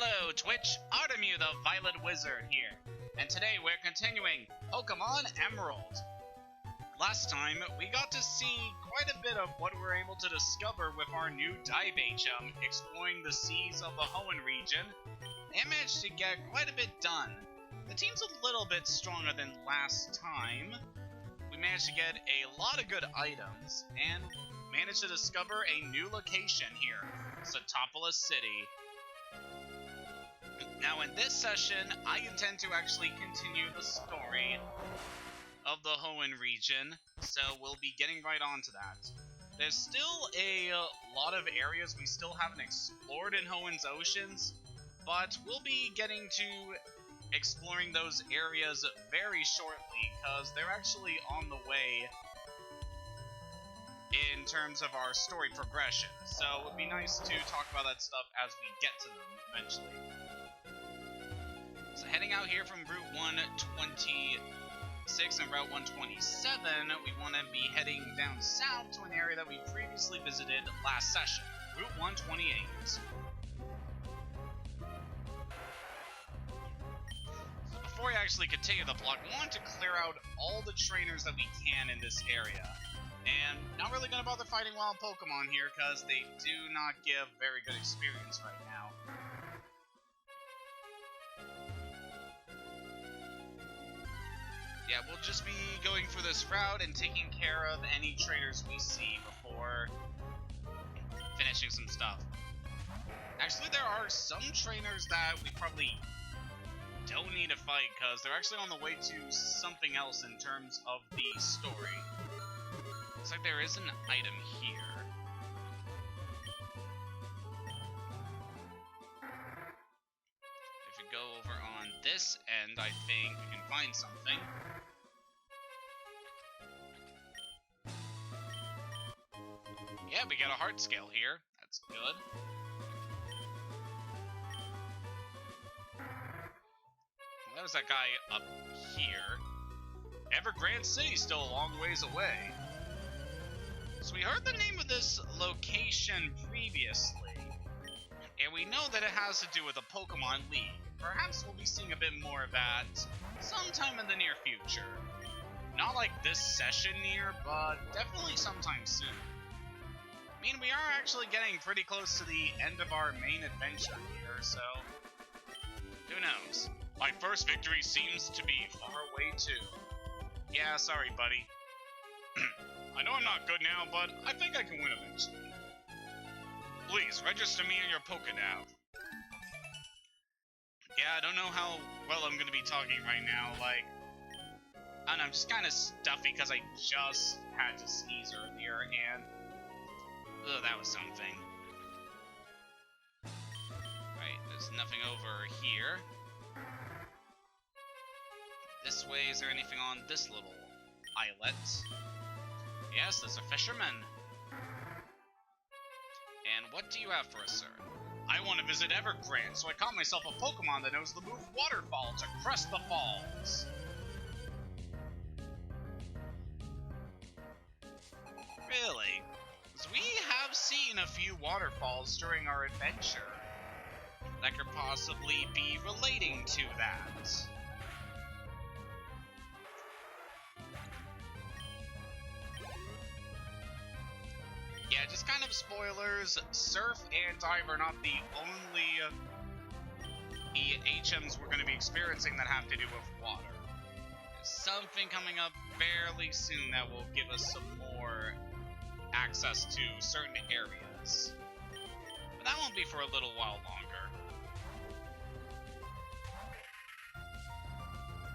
Hello Twitch, Artemu the Violet Wizard here, and today we're continuing Pokémon Emerald. Last time, we got to see quite a bit of what we were able to discover with our new dive HM, exploring the seas of the Hoenn region, and managed to get quite a bit done. The team's a little bit stronger than last time. We managed to get a lot of good items, and managed to discover a new location here, Satopolis City. Now in this session, I intend to actually continue the story of the Hoenn region, so we'll be getting right on to that. There's still a lot of areas we still haven't explored in Hoenn's oceans, but we'll be getting to exploring those areas very shortly, because they're actually on the way in terms of our story progression, so it would be nice to talk about that stuff as we get to them eventually. So heading out here from Route 126 and Route 127, we want to be heading down south to an area that we previously visited last session, Route 128. Before I actually continue the plot, we want to clear out all the trainers that we can in this area. And not really going to bother fighting wild Pokemon here, because they do not give very good experience right now. Yeah, we'll just be going for this route and taking care of any trainers we see before finishing some stuff. Actually, there are some trainers that we probably don't need to fight, because they're actually on the way to something else in terms of the story. Looks like there is an item here. If we go over on this end, I think we can find something. Yeah, we got a heart scale here. That's good. Well, there's that guy up here. Evergrande City's still a long ways away. So we heard the name of this location previously, and we know that it has to do with the Pokemon League. Perhaps we'll be seeing a bit more of that sometime in the near future. Not like this session near, but definitely sometime soon. I mean, we are actually getting pretty close to the end of our main adventure here, so who knows? My first victory seems to be far away too. Yeah, sorry, buddy. I know I'm not good now, but I think I can win eventually. Please, register me in your Pokénav. Yeah, I don't know how well I'm gonna be talking right now, like... I don't know, I'm just kind of stuffy because I just had to sneeze earlier, and... Ugh, that was something. Right, there's nothing over here. This way, is there anything on this little islet? Yes, there's a fisherman. And what do you have for us, sir? I want to visit Evergrande, so I caught myself a Pokemon that knows the move Waterfall to crest the falls. Really? Because we have seen a few waterfalls during our adventure that could possibly be relating to that. Yeah, just kind of spoilers, Surf and Dive are not the only HMs we're going to be experiencing that have to do with water. There's something coming up fairly soon that will give us some more access to certain areas. But that won't be for a little while longer.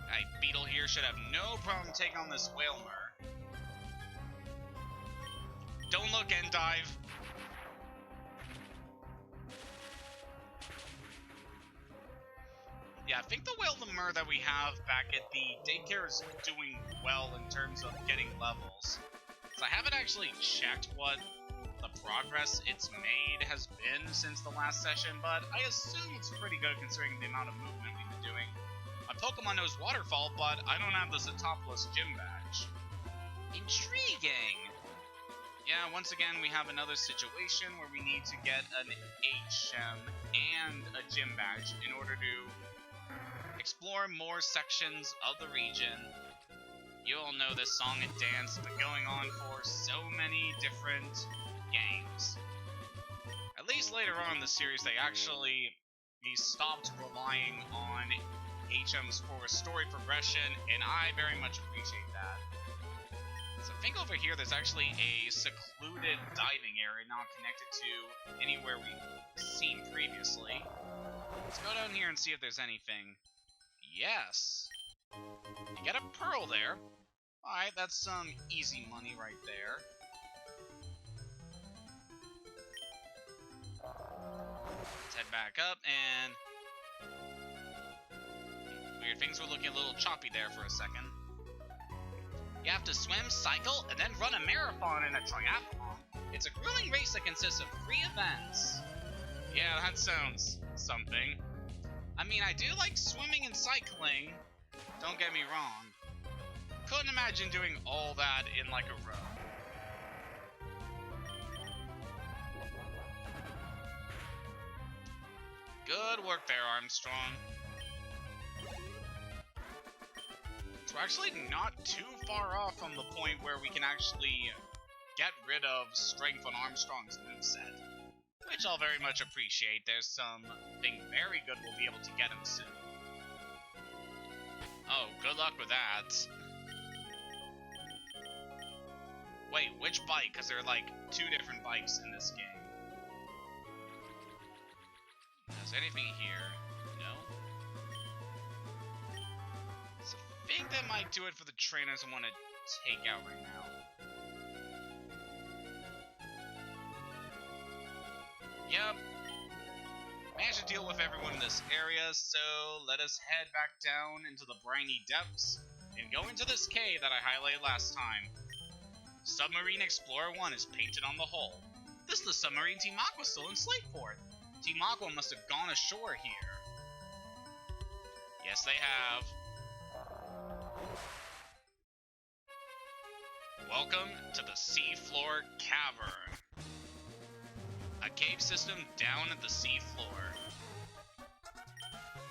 Alright, Beetle here should have no problem taking on this Whalmer. Don't look and dive. Yeah, I think the Whalmer that we have back at the daycare is doing well in terms of getting levels. So I haven't actually checked what the progress it's made has been since the last session, but I assume it's pretty good considering the amount of movement we've been doing. My Pokemon knows Waterfall, but I don't have the Satopolis gym badge. Intriguing! Yeah, once again, we have another situation where we need to get an HM and a gym badge in order to explore more sections of the region. You all know this song and dance, been going on for so many different games. At least later on in the series, they stopped relying on HMs for story progression, and I very much appreciate that. So I think over here there's actually a secluded diving area not connected to anywhere we've seen previously. Let's go down here and see if there's anything. Yes! You get a pearl there. Alright, that's some easy money right there. Let's head back up, and weird things were looking a little choppy there for a second. You have to swim, cycle, and then run a marathon in a triathlon. It's a grueling race that consists of 3 events. Yeah, that sounds something. I mean, I do like swimming and cycling, don't get me wrong. Couldn't imagine doing all that in like a row. Good work there, Armstrong. So we're actually not too far off from the point where we can actually get rid of strength on Armstrong's moveset, which I'll very much appreciate. There's something very good we'll be able to get him soon. Oh, good luck with that. Wait, which bike? Because there are like 2 different bikes in this game. Is there anything here? No? So I think that might do it for the trainers I want to take out right now. Yep. Managed to deal with everyone in this area, so let us head back down into the briny depths and go into this cave that I highlighted last time. Submarine Explorer 1 is painted on the hull. This is the submarine Team Aqua still in Slateport. Team Aqua must have gone ashore here. Yes, they have. Welcome to the Seafloor Cavern. A cave system down at the seafloor.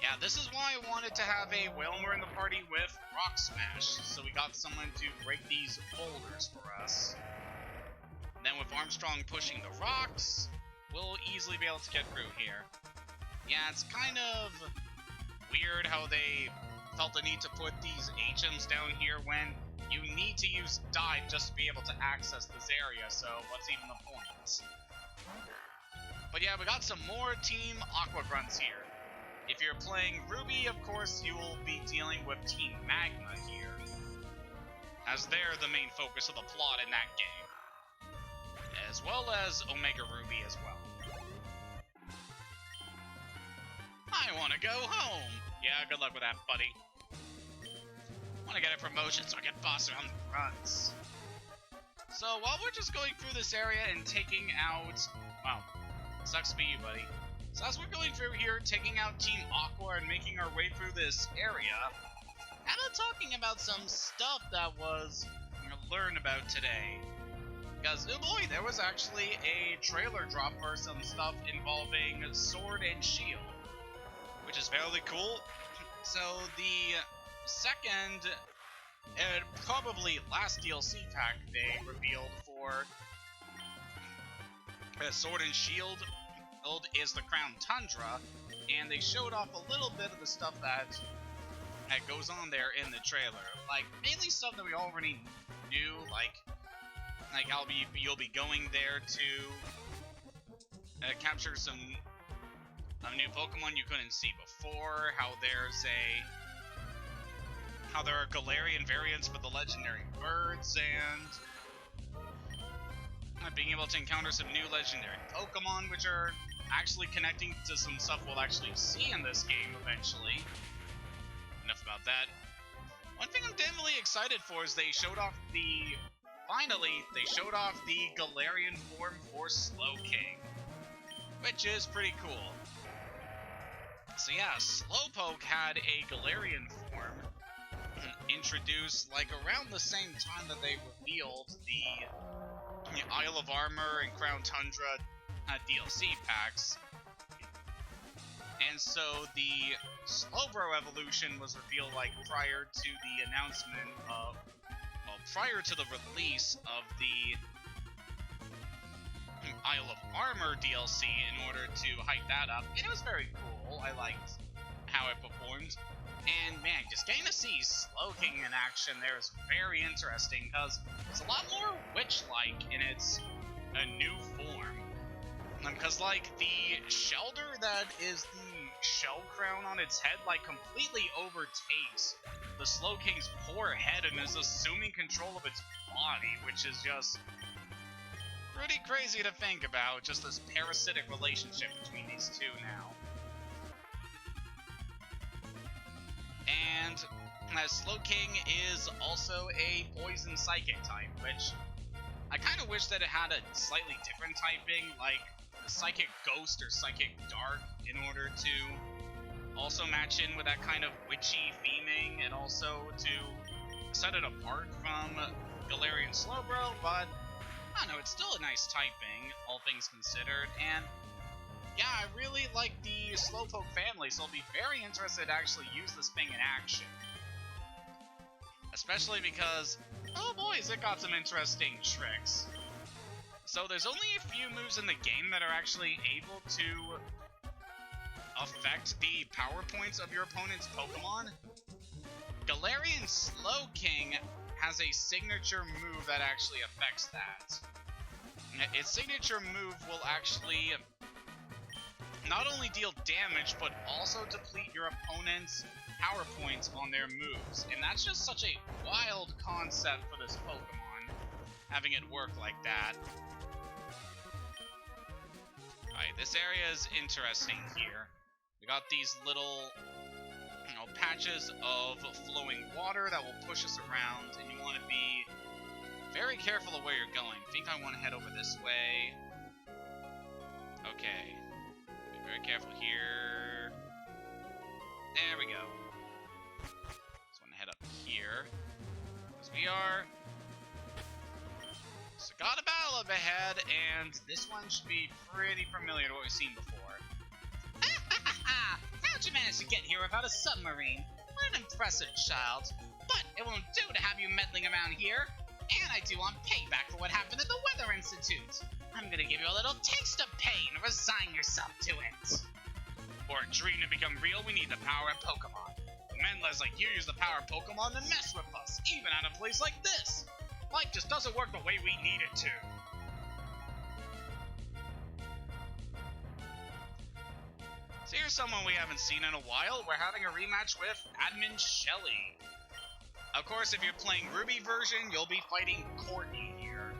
Yeah, this is why I wanted to have a Whalmer in the party with Rock Smash, so we got someone to break these boulders for us. And then with Armstrong pushing the rocks, we'll easily be able to get through here. Yeah, it's kind of weird how they felt the need to put these HMs down here when you need to use dive just to be able to access this area, so what's even the point? But yeah, we got some more Team Aqua grunts here. If you're playing Ruby, of course, you will be dealing with Team Magma here, as they're the main focus of the plot in that game, as well as Omega Ruby as well. I want to go home! Yeah, good luck with that, buddy. Want to get a promotion so I can boss around the grunts. So while we're just going through this area and taking out... Wow, sucks to be you, buddy. So as we're going through here, taking out Team Aqua and making our way through this area, how about talking about some stuff that was learned about today? Because, oh boy, there was actually a trailer drop for some stuff involving Sword and Shield, which is fairly cool. So the second, and probably last DLC pack they revealed for Sword and Shield is the Crown Tundra, and they showed off a little bit of the stuff that goes on there in the trailer. Like, mainly stuff that we already knew, like you'll be going there to capture some new Pokemon you couldn't see before, how there are Galarian variants for the legendary birds, and being able to encounter some new legendary Pokemon, which are actually connecting to some stuff we'll actually see in this game eventually. Enough about that. One thing I'm definitely excited for is they showed off the Galarian form for Slowking, which is pretty cool. So yeah, Slowpoke had a Galarian form introduced like around the same time that they revealed the Isle of Armor and Crown Tundra DLC packs. And so the Slowbro evolution was revealed like prior to the announcement of, well, prior to the release of the Isle of Armor DLC in order to hype that up. And it was very cool. I liked how it performed. And man, just getting to see Slowking in action there is very interesting because it's a lot more witch-like in its new form. Because, like, the shelter that is the shell crown on its head, like, completely overtakes the Slowking's poor head and is assuming control of its body, which is just pretty crazy to think about, just this parasitic relationship between these two now. And Slowking is also a poison psychic type, which I kind of wish that it had a slightly different typing, like the Psychic Ghost or Psychic Dark, in order to also match in with that kind of witchy theming and also to set it apart from Galarian Slowbro, but I don't know, it's still a nice typing, all things considered, and yeah, I really like the Slowpoke family, so I'll be very interested to actually use this thing in action. Especially because, oh boys, it got some interesting tricks. So there's only a few moves in the game that are actually able to affect the power points of your opponent's Pokemon. Galarian Slowking has a signature move that actually affects that. Its signature move will actually not only deal damage, but also deplete your opponent's power points on their moves. And that's just such a wild concept for this Pokemon, having it work like that. Alright, this area is interesting here. We got these little, patches of flowing water that will push us around, and you want to be very careful of where you're going. I think I want to head over this way. Okay. Be very careful here. There we go. Just want to head up here. Because we are... So got a battle up ahead, and this one should be pretty familiar to what we've seen before. How'd you manage to get here without a submarine? What an impressive child. But it won't do to have you meddling around here. And I do want payback for what happened at the Weather Institute. I'm gonna give you a little taste of pain. Resign yourself to it. For a dream to become real, we need the power of Pokemon. Men like you use the power of Pokemon to mess with us, even at a place like this. Life just doesn't work the way we need it to. So here's someone we haven't seen in a while. We're having a rematch with Admin Shelly. Of course, if you're playing Ruby version, you'll be fighting Courtney here.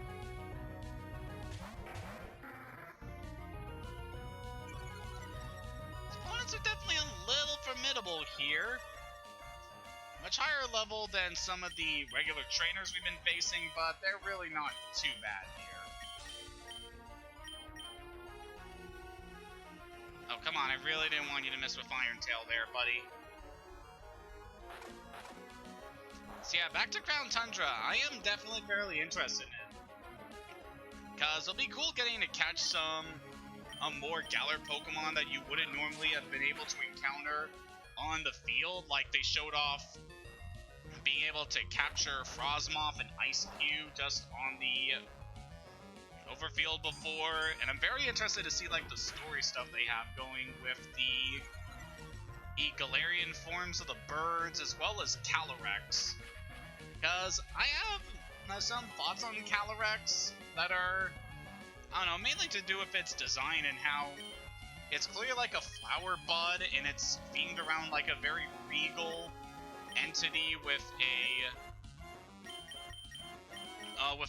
His opponents are definitely a little formidable here. Much higher level than some of the regular trainers we've been facing, but they're really not too bad here. Oh, come on, I really didn't want you to miss with Iron Tail there, buddy. So yeah, back to Crown Tundra, I am definitely fairly interested in it. Because it'll be cool getting to catch some more Galar Pokemon that you wouldn't normally have been able to encounter on the field. Like, they showed off being able to capture Frosmoth and Ice-Cube just on the overfield before, and I'm very interested to see like the story stuff they have going with the Galarian forms of the birds as well as Calyrex, because I have some thoughts on Calyrex that are, I don't know, mainly to do with its design and how it's clearly like a flower bud and it's themed around like a very regal entity with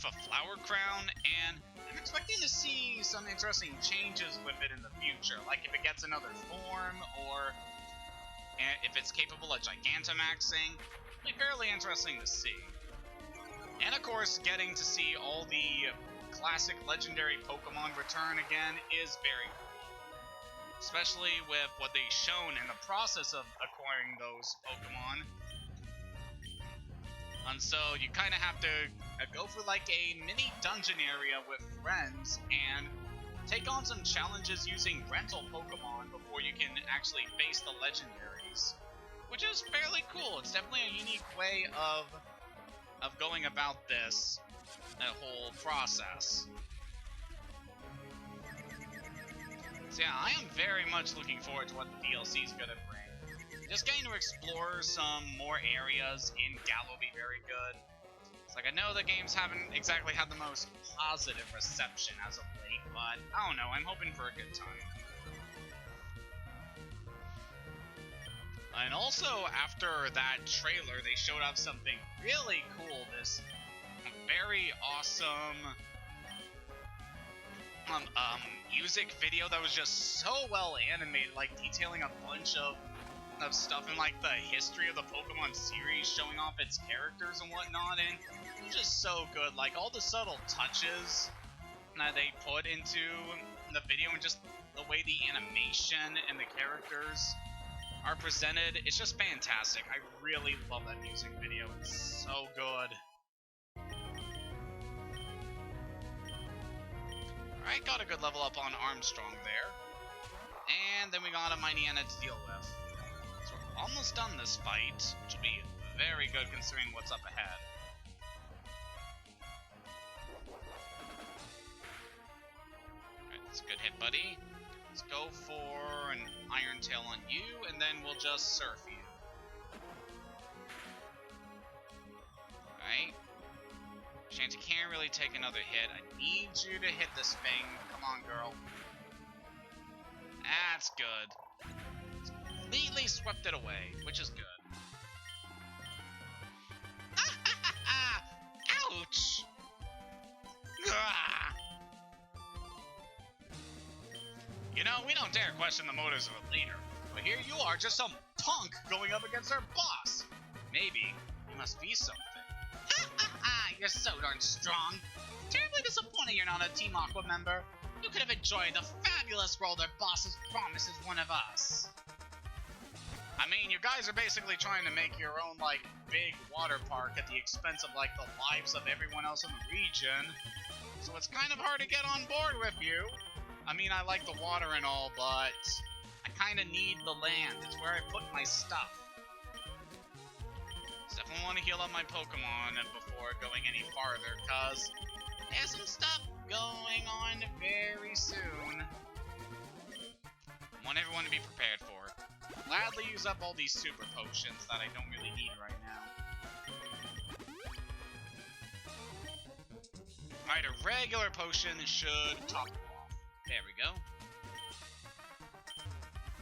a flower crown, and I'm expecting to see some interesting changes with it in the future, like if it gets another form, or if it's capable of Gigantamaxing. It'll be fairly interesting to see. And of course, getting to see all the classic legendary Pokemon return again is very cool. Especially with what they've shown in the process of acquiring those Pokemon. And so you kind of have to go for like a mini dungeon area with friends and take on some challenges using rental Pokemon before you can actually actually face the legendaries, which is fairly cool. It's definitely a unique way of going about this whole process. So yeah, I am very much looking forward to what the DLC is going to bring. Just getting to explore some more areas in Galar will be very good. It's like, I know the games haven't exactly had the most positive reception as of late, but I don't know, I'm hoping for a good time. And also, after that trailer, they showed off something really cool, this very awesome music video that was just so well animated, like detailing a bunch of stuff in like the history of the Pokemon series, showing off its characters and whatnot, and it was just so good. Like all the subtle touches that they put into the video and just the way the animation and the characters are presented, it's just fantastic. I really love that music video. It's so good. Alright, got a good level up on Armstrong there. And then we got a Mightyena to deal with. So we're almost done this fight, which will be very good considering what's up ahead. Alright, that's a good hit, buddy. Let's go for an Iron Tail on you, and then we'll just surf you. Alright. Shanty can't really take another hit. I need you to hit this thing. Come on, girl. That's good. Completely swept it away, which is good. Ouch! Ah! You know, we don't dare question the motives of a leader, but here you are, just some punk going up against our boss. Maybe you must be something. You're so darn strong. Terribly disappointed you're not a Team Aqua member. You could have enjoyed the fabulous role their bosses promised as one of us. I mean, you guys are basically trying to make your own, like, big water park at the expense of, like, the lives of everyone else in the region. So it's kind of hard to get on board with you. I mean, I like the water and all, but I kind of need the land. It's where I put my stuff. Definitely want to heal up my Pokemon before going any farther, because there's some stuff going on very soon. I want everyone to be prepared for. Gladly use up all these super potions that I don't really need right now. Alright, a regular potion should top it off. There we go.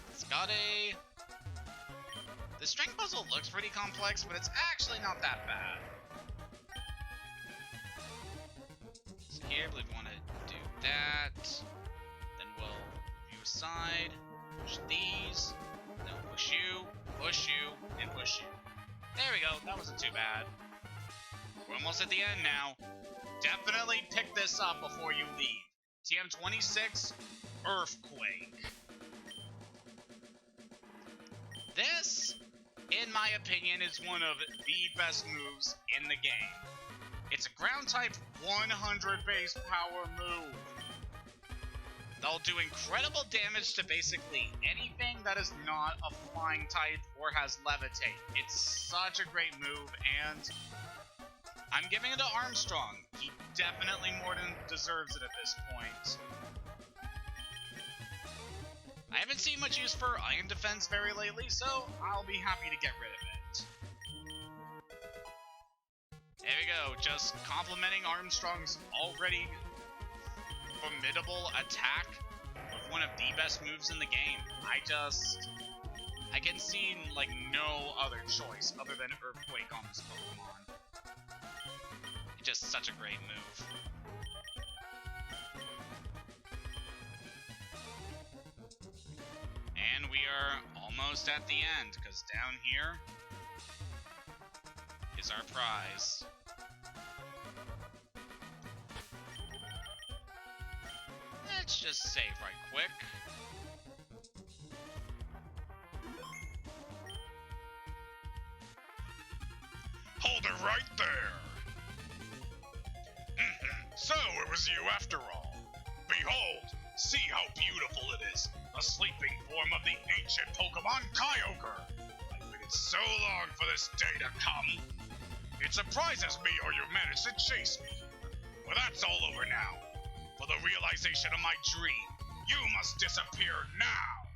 It's got a... The strength puzzle looks pretty complex, but it's actually not that bad. So here, I believe we want to do that. Then we'll view aside, push these, then we'll push you, and push you. There we go, that wasn't too bad. We're almost at the end now. Definitely pick this up before you leave. TM26, Earthquake. This, in my opinion, is one of the best moves in the game. It's a ground type 100 base power move. They'll do incredible damage to basically anything that is not a flying type or has levitate. It's such a great move, and I'm giving it to Armstrong. He definitely more than deserves it at this point. I haven't seen much use for Iron Defense very lately, so I'll be happy to get rid of it. There we go, just complimenting Armstrong's already formidable attack with one of the best moves in the game. I can see, like, no other choice other than Earthquake on this Pokemon. It's just such a great move. And we are almost at the end, because down here is our prize. Let's just save right quick. Hold it right there! So, it was you after all. Behold, See how beautiful it is! The sleeping form of the ancient Pokemon Kyogre! I've waited so long for this day to come! It surprises me or you managed to chase me. But that's all over now. For the realization of my dream, you must disappear now!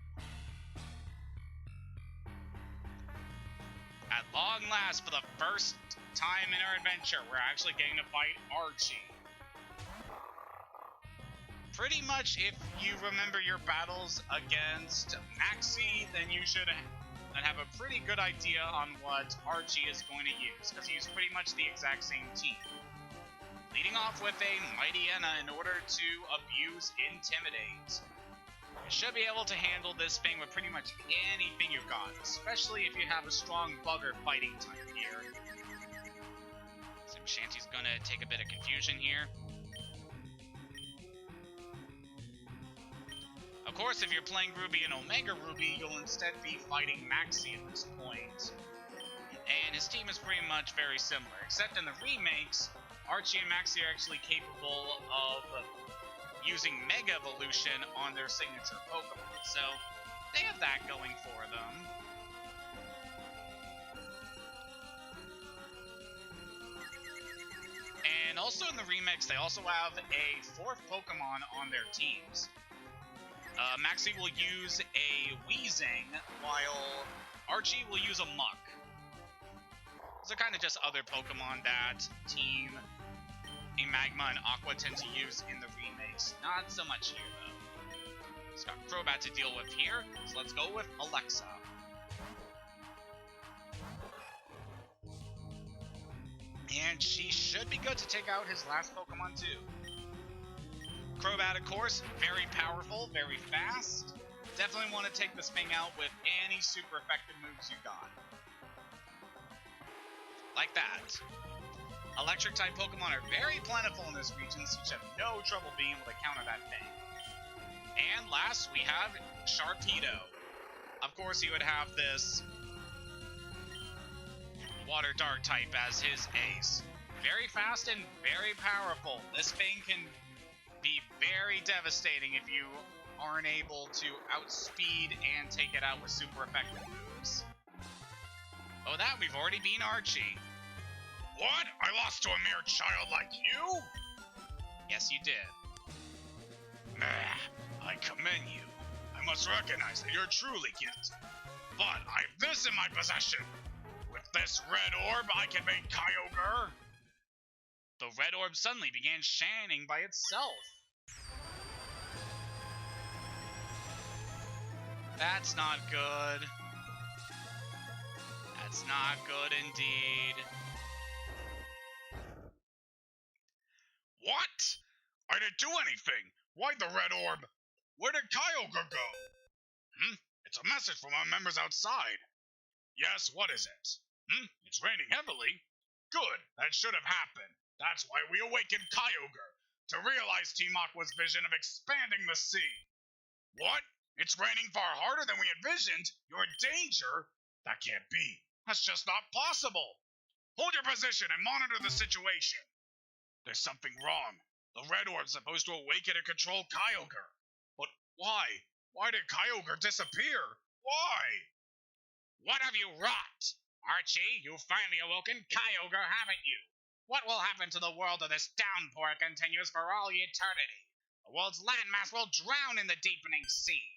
At long last, for the first time in our adventure, we're actually getting to fight Archie. Pretty much, if you remember your battles against Maxie, then you should have a pretty good idea on what Archie is going to use, because he's pretty much the exact same team. Leading off with a Mighty Enna in order to abuse Intimidate. You should be able to handle this thing with pretty much anything you've got, especially if you have a strong bugger fighting type here. So Shanty's gonna take a bit of confusion here. Of course, if you're playing Ruby and Omega Ruby, you'll instead be fighting Maxie at this point. And his team is pretty much very similar, except in the remakes, Archie and Maxie are actually capable of using Mega Evolution on their signature Pokemon, so they have that going for them. And also in the remakes, they also have a fourth Pokemon on their teams. Maxie will use a Weezing, while Archie will use a Muck. Those are kind of just other Pokemon that Team Magma and Aqua tend to use in the remakes. Not so much here, though. It's got Crobat to deal with here, so let's go with Alexa. And she should be good to take out his last Pokemon, too. Crobat, of course, very powerful, very fast. Definitely want to take this thing out with any super effective moves you got. Like that. Electric-type Pokemon are very plentiful in this region, so you should have no trouble being able to counter that thing. And last, we have Sharpedo. Of course, he would have this Water Dark type as his ace. Very fast and very powerful. This thing can be very devastating if you aren't able to outspeed and take it out with super effective moves. Oh, that we've already beaten Archie. What? I lost to a mere child like you? Yes, you did. I commend you. I must recognize that you're truly gifted. But I have this in my possession. With this red orb, I can make Kyogre. The red orb suddenly began shining by itself. That's not good. That's not good indeed. What? I didn't do anything. Why'd the red orb? Where did Kyogre go? It's a message from our members outside. Yes, what is it? It's raining heavily. Good, that should have happened. That's why we awakened Kyogre, to realize Team Aqua's vision of expanding the sea. What? It's raining far harder than we envisioned? You're in danger? That can't be. That's just not possible. Hold your position and monitor the situation. There's something wrong. The red orb's supposed to awaken and control Kyogre. But why? Why did Kyogre disappear? Why? What have you wrought? Archie, you've finally awoken Kyogre, haven't you? What will happen to the world if this downpour continues for all eternity? The world's landmass will drown in the deepening sea.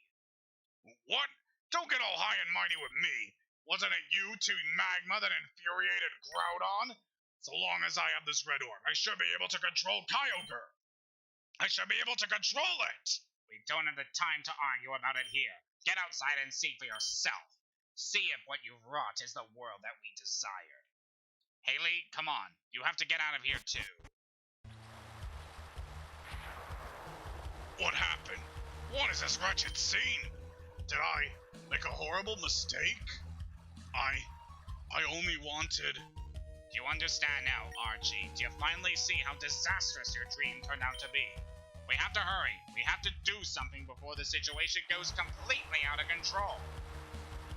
What? Don't get all high and mighty with me. Wasn't it you, Team Magma, that infuriated Groudon? So long as I have this red orb, I should be able to control Kyogre. I should be able to control it. We don't have the time to argue about it here. Get outside and see for yourself. See if what you've wrought is the world that we desired. Haley, come on. You have to get out of here, too. What happened? What is this wretched scene? Did I make a horrible mistake? I only wanted... Do you understand now, Archie? Do you finally see how disastrous your dream turned out to be? We have to hurry. We have to do something before the situation goes completely out of control.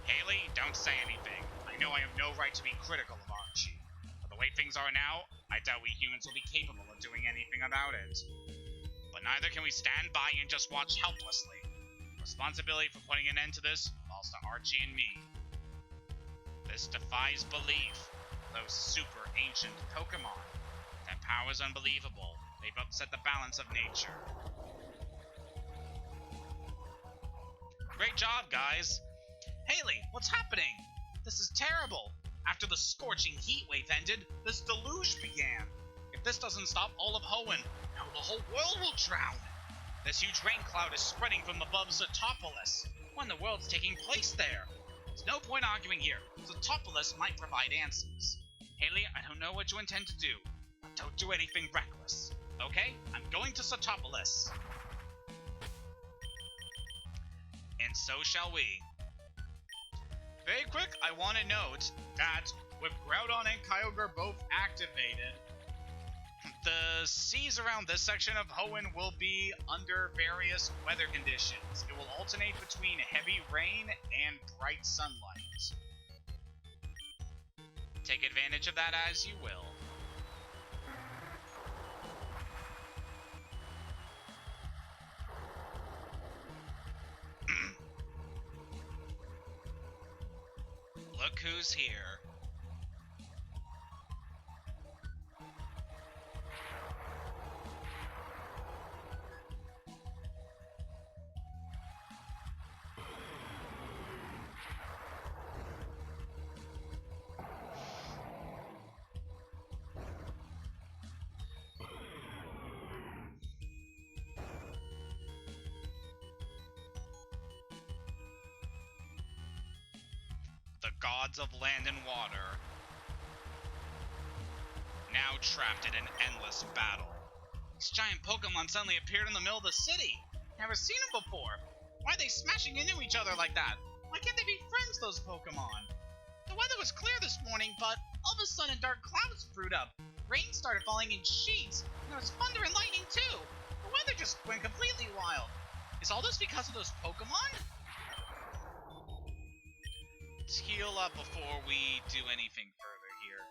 Haley, don't say anything. I know I have no right to be critical of Archie. But the way things are now, I doubt we humans will be capable of doing anything about it. But But neither can we stand by and just watch helplessly. Responsibility for putting an end to this falls to Archie and me. This defies belief. Those super ancient Pokemon. That power is unbelievable. They've upset the balance of nature. Great job, guys. Haley, what's happening? This is terrible. After the scorching heat wave ended, this deluge began. If this doesn't stop all of Hoenn, now the whole world will drown. This huge rain cloud is spreading from above Satopolis. What in the world's taking place there? There's no point arguing here. Satopolis might provide answers. Haley, I don't know what you intend to do, but don't do anything reckless. Okay? I'm going to Satopolis. And so shall we. Very quick, I want to note that with Groudon and Kyogre both activated, the seas around this section of Hoenn will be under various weather conditions. It will alternate between heavy rain and bright sunlight. Take advantage of that as you will. Look who's here. The gods of land and water, now trapped in an endless battle. This giant Pokemon suddenly appeared in the middle of the city. Never seen them before. Why are they smashing into each other like that? Why can't they be friends, those Pokemon? The weather was clear this morning, but all of a sudden dark clouds brewed up. Rain started falling in sheets, and there was thunder and lightning too. The weather just went completely wild. Is all this because of those Pokemon? Let's heal up before we do anything further here.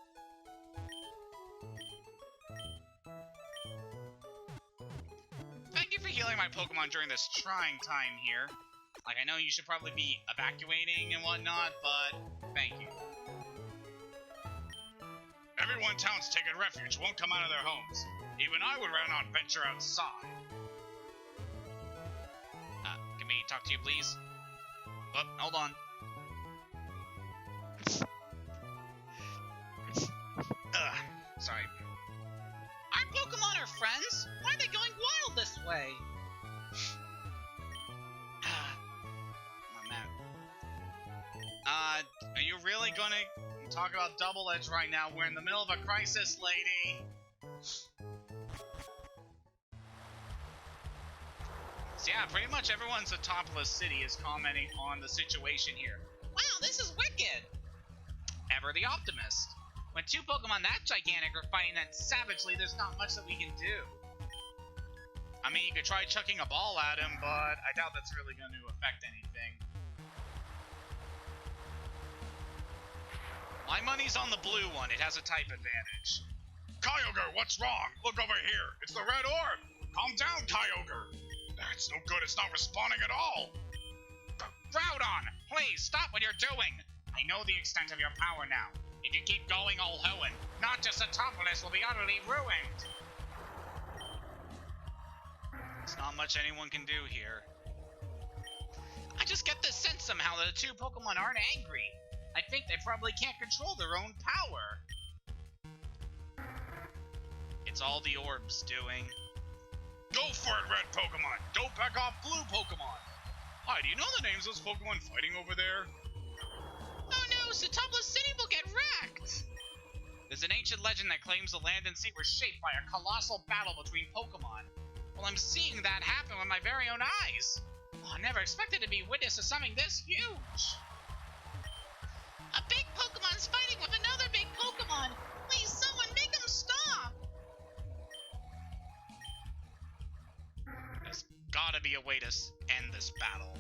Thank you for healing my Pokemon during this trying time here. Like, I know you should probably be evacuating and whatnot, but thank you. Everyone in town's taking refuge won't come out of their homes. Even I would rather not venture outside. Can we talk to you, please? Oh, hold on. Sorry. Our Pokemon are friends. Why are they going wild this way? I'm out. Are you really gonna talk about Double Edge right now? We're in the middle of a crisis, lady. So yeah, pretty much everyone in Satopolis City is commenting on the situation here. Wow, this is wicked! Ever the optimist. When two Pokemon that gigantic are fighting that savagely, there's not much that we can do. I mean, you could try chucking a ball at him, but I doubt that's really going to affect anything. My money's on the blue one. It has a type advantage. Kyogre, what's wrong? Look over here. It's the red orb. Calm down, Kyogre. That's no good. It's not responding at all. Groudon, please stop what you're doing. I know the extent of your power now. If you keep going, all Hoenn, not just Satopolis, will be utterly ruined. There's not much anyone can do here. I just get the sense somehow that the two Pokemon aren't angry. I think they probably can't control their own power. It's all the orb's doing. Go for it, red Pokemon. Don't back off, blue Pokemon. Hi, do you know the names of those Pokemon fighting over there? Oh no, Satopolis City will get wrecked! There's an ancient legend that claims the land and sea were shaped by a colossal battle between Pokemon. Well, I'm seeing that happen with my very own eyes. Oh, I never expected to be witness to something this huge. A big Pokemon's fighting with another big Pokemon! Please, someone make him stop! There's gotta be a way to end this battle.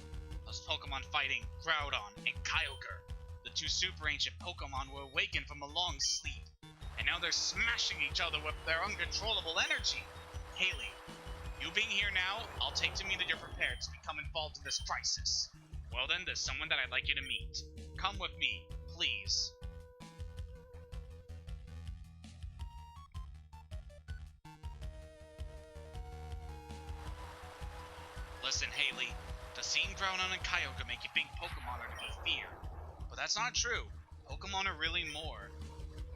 Those Pokemon fighting, Groudon and Kyogre. The two super ancient Pokemon were awakened from a long sleep, and now they're smashing each other with their uncontrollable energy. Haley, You being here now, I'll take to mean that you're prepared to become involved in this crisis. Well then, there's someone that I'd like you to meet. Come with me, please. Listen, Haley, the scene Groudon and Kyogre make you think Pokemon are to be feared. But that's not true. Pokemon are really more.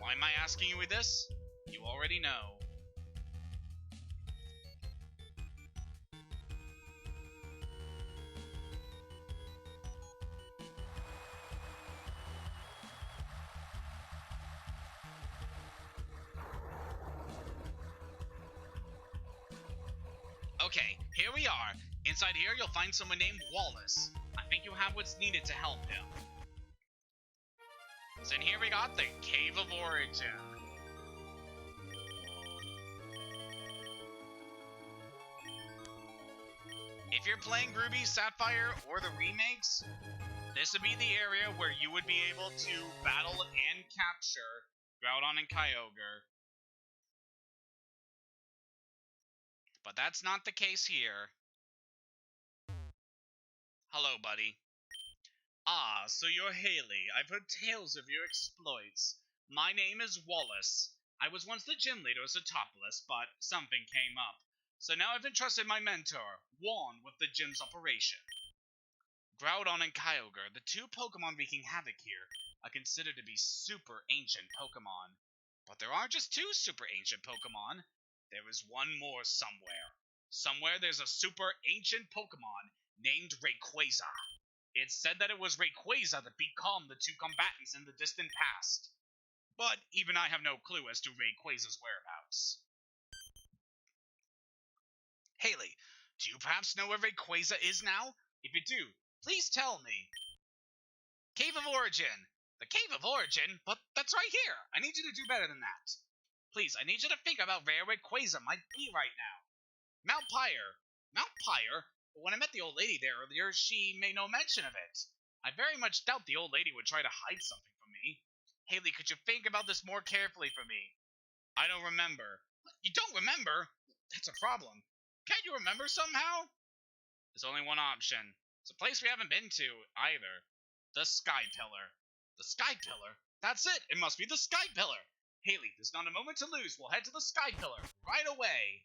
Why am I asking you this? You already know. Okay, here we are. Inside here, you'll find someone named Wallace. I think you have what's needed to help him. So in here we got the Cave of Origin. If you're playing Ruby, Sapphire, or the remakes, this would be the area where you would be able to battle and capture Groudon and Kyogre. But that's not the case here. Hello, buddy. Ah, so you're Haley. I've heard tales of your exploits. My name is Wallace. I was once the gym leader of Satopolis, but something came up. So now I've entrusted my mentor, Hoenn, with the gym's operation. Groudon and Kyogre, the two Pokemon wreaking havoc here, are considered to be super ancient Pokemon. But there aren't just two super ancient Pokemon. There is one more somewhere. Somewhere there's a super ancient Pokemon named Rayquaza. It's said that it was Rayquaza that beat calm the two combatants in the distant past. But even I have no clue as to Rayquaza's whereabouts. Haley, do you perhaps know where Rayquaza is now? If you do, please tell me. Cave of Origin. The Cave of Origin? But that's right here. I need you to do better than that. Please, I need you to think about where Rayquaza might be right now. Mount Pyre. Mount Pyre? But when I met the old lady there earlier, she made no mention of it. I very much doubt the old lady would try to hide something from me. Haley, could you think about this more carefully for me? I don't remember. You don't remember? That's a problem. Can't you remember somehow? There's only one option. It's a place we haven't been to, either. The Sky Pillar. The Sky Pillar? That's it! It must be the Sky Pillar! Haley, there's not a moment to lose. We'll head to the Sky Pillar right away.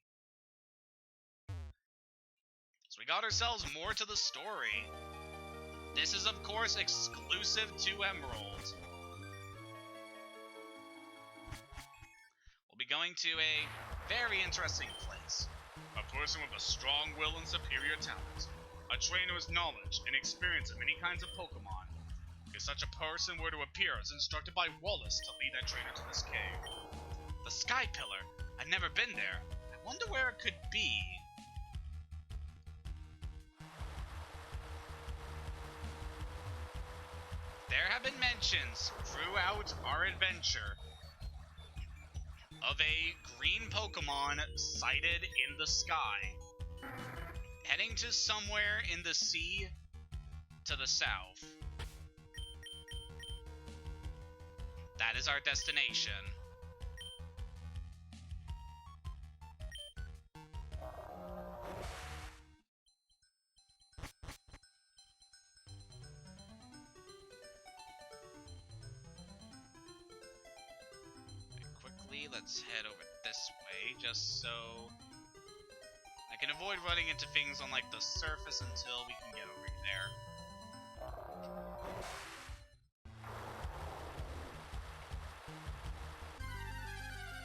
So we got ourselves more to the story. This is, of course, exclusive to Emerald. We'll be going to a very interesting place. A person with a strong will and superior talent. A trainer with knowledge and experience of many kinds of Pokemon. If such a person were to appear as instructed by Wallace to lead that trainer to this cave. The Sky Pillar? I've never been there. I wonder where it could be. There have been mentions throughout our adventure of a green Pokemon sighted in the sky, heading to somewhere in the sea to the south. That is our destination. Let's head over this way, just so I can avoid running into things on, like, the surface until we can get over there.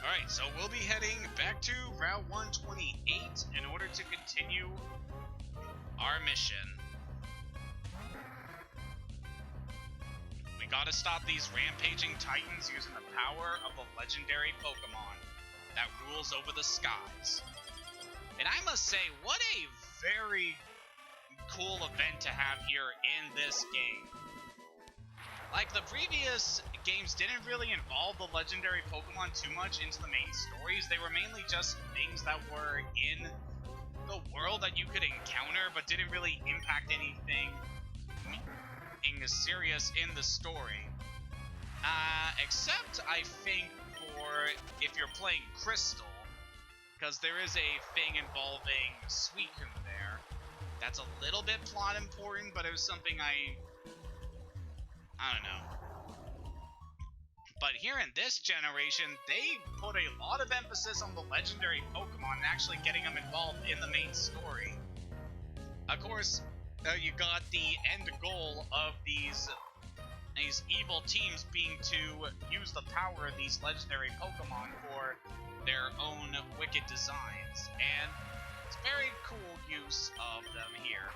Alright, so we'll be heading back to Route 128 in order to continue our mission. We gotta stop these rampaging titans using the power of the legendary Pokemon that rules over the skies. And I must say, what a very cool event to have here in this game. Like, the previous games didn't really involve the legendary Pokemon too much into the main stories. They were mainly just things that were in the world that you could encounter, but didn't really impact anything serious in the story. Except, I think, for if you're playing Crystal, because there is a thing involving Suicune there. That's a little bit plot important, but it was something I don't know. But here in this generation, they put a lot of emphasis on the legendary Pokemon and actually getting them involved in the main story. Of course, you got the end goal of these evil teams being to use the power of these legendary Pokemon for their own wicked designs, and it's very cool use of them here.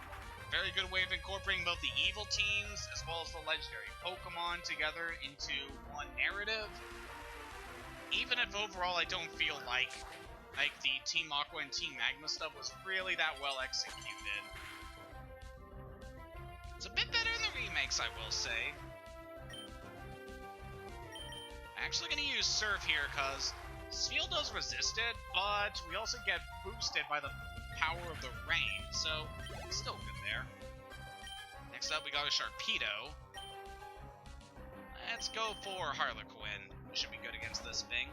Very good way of incorporating both the evil teams as well as the legendary Pokemon together into one narrative. Even if overall I don't feel like the Team Aqua and Team Magma stuff was really that well executed. It's a bit better in the remakes, I will say. I'm actually going to use Surf here because Steel does resist it, but we also get boosted by the power of the rain, so it's still good there. Next up, we got a Sharpedo. Let's go for Harlequin. We should be good against this thing.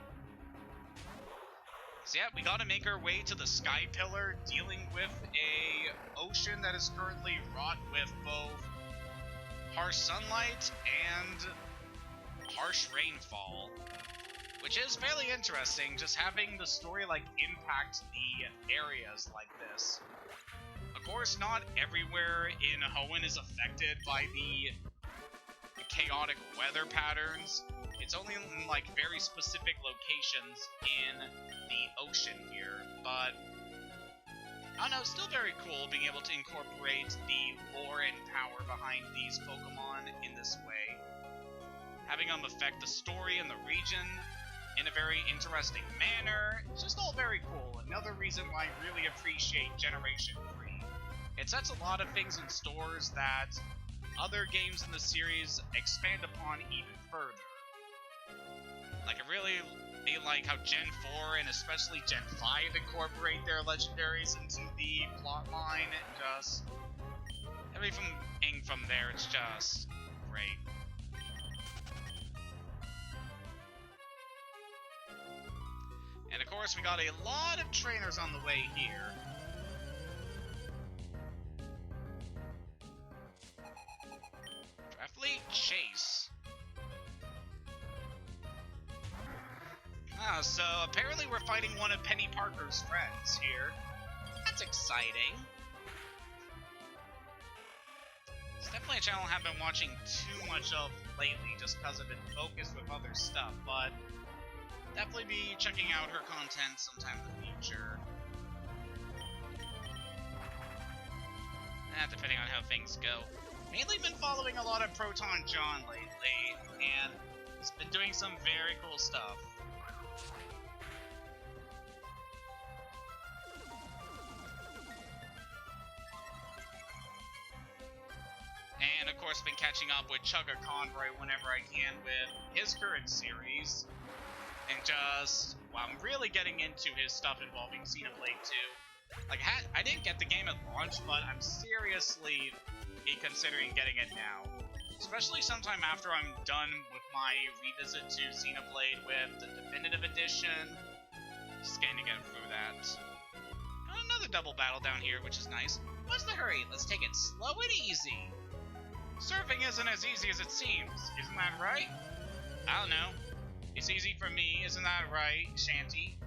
So yeah, we gotta make our way to the Sky Pillar, dealing with a ocean that is currently wrought with both harsh sunlight and harsh rainfall, which is fairly interesting, just having the story impact the areas like this. Of course, not everywhere in Hoenn is affected by the chaotic weather patterns. It's only in very specific locations in the ocean here, but I don't know, it's still very cool being able to incorporate the lore and power behind these Pokemon in this way. Having them affect the story and the region in a very interesting manner. It's just all very cool. Another reason why I really appreciate Generation 3. It sets a lot of things in stores that other games in the series expand upon even further. I really like how Gen 4 and especially Gen 5 incorporate their legendaries into the plotline. Just everything from there, it's just great. And of course, we got a lot of trainers on the way here. Athlete Chase. So apparently we're fighting one of Penny Parker's friends here. That's exciting. It's definitely a channel I haven't been watching too much of lately, just because I've been focused with other stuff, but definitely be checking out her content sometime in the future. Depending on how things go. Mainly been following a lot of Proton John lately, and he's been doing some very cool stuff. And of course, been catching up with Chugga Conroy whenever I can with his current series. And just, well, I'm really getting into his stuff involving Xenoblade 2. I didn't get the game at launch, but I'm seriously considering getting it now. Especially sometime after I'm done with my revisit to Xenoblade with the Definitive Edition. Just getting to get through that. Got another double battle down here, which is nice. What's the hurry? Let's take it slow and easy. Surfing isn't as easy as it seems, isn't that right? I don't know. It's easy for me, isn't that right, Shanty?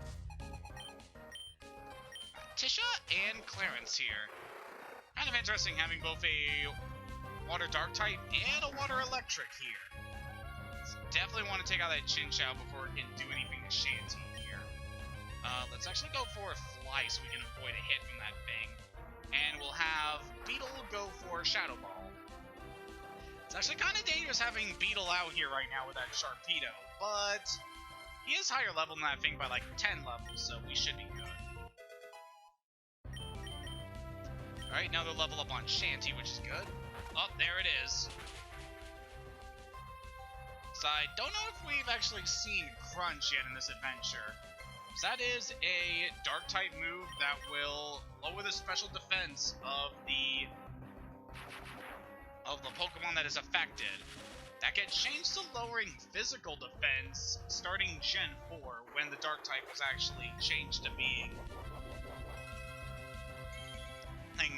Tisha and Clarence here. Kind of interesting having both a water dark type and a water electric here. Definitely want to take out that Chinchou before it can do anything to Shanty here. Let's actually go for a Fly so we can avoid a hit from that thing. And we'll have Beetle go for Shadow Ball. It's actually kind of dangerous having Beetle out here right now with that Sharpedo, but he is higher level than that thing by 10 levels, so we should be good. Alright, another level up on Shanty, which is good. Oh, there it is. So I don't know if we've actually seen Crunch yet in this adventure. So that is a Dark-type move that will lower the special defense of the Pokemon that is affected. that gets changed to lowering physical defense starting Gen 4 when the Dark type was actually changed to being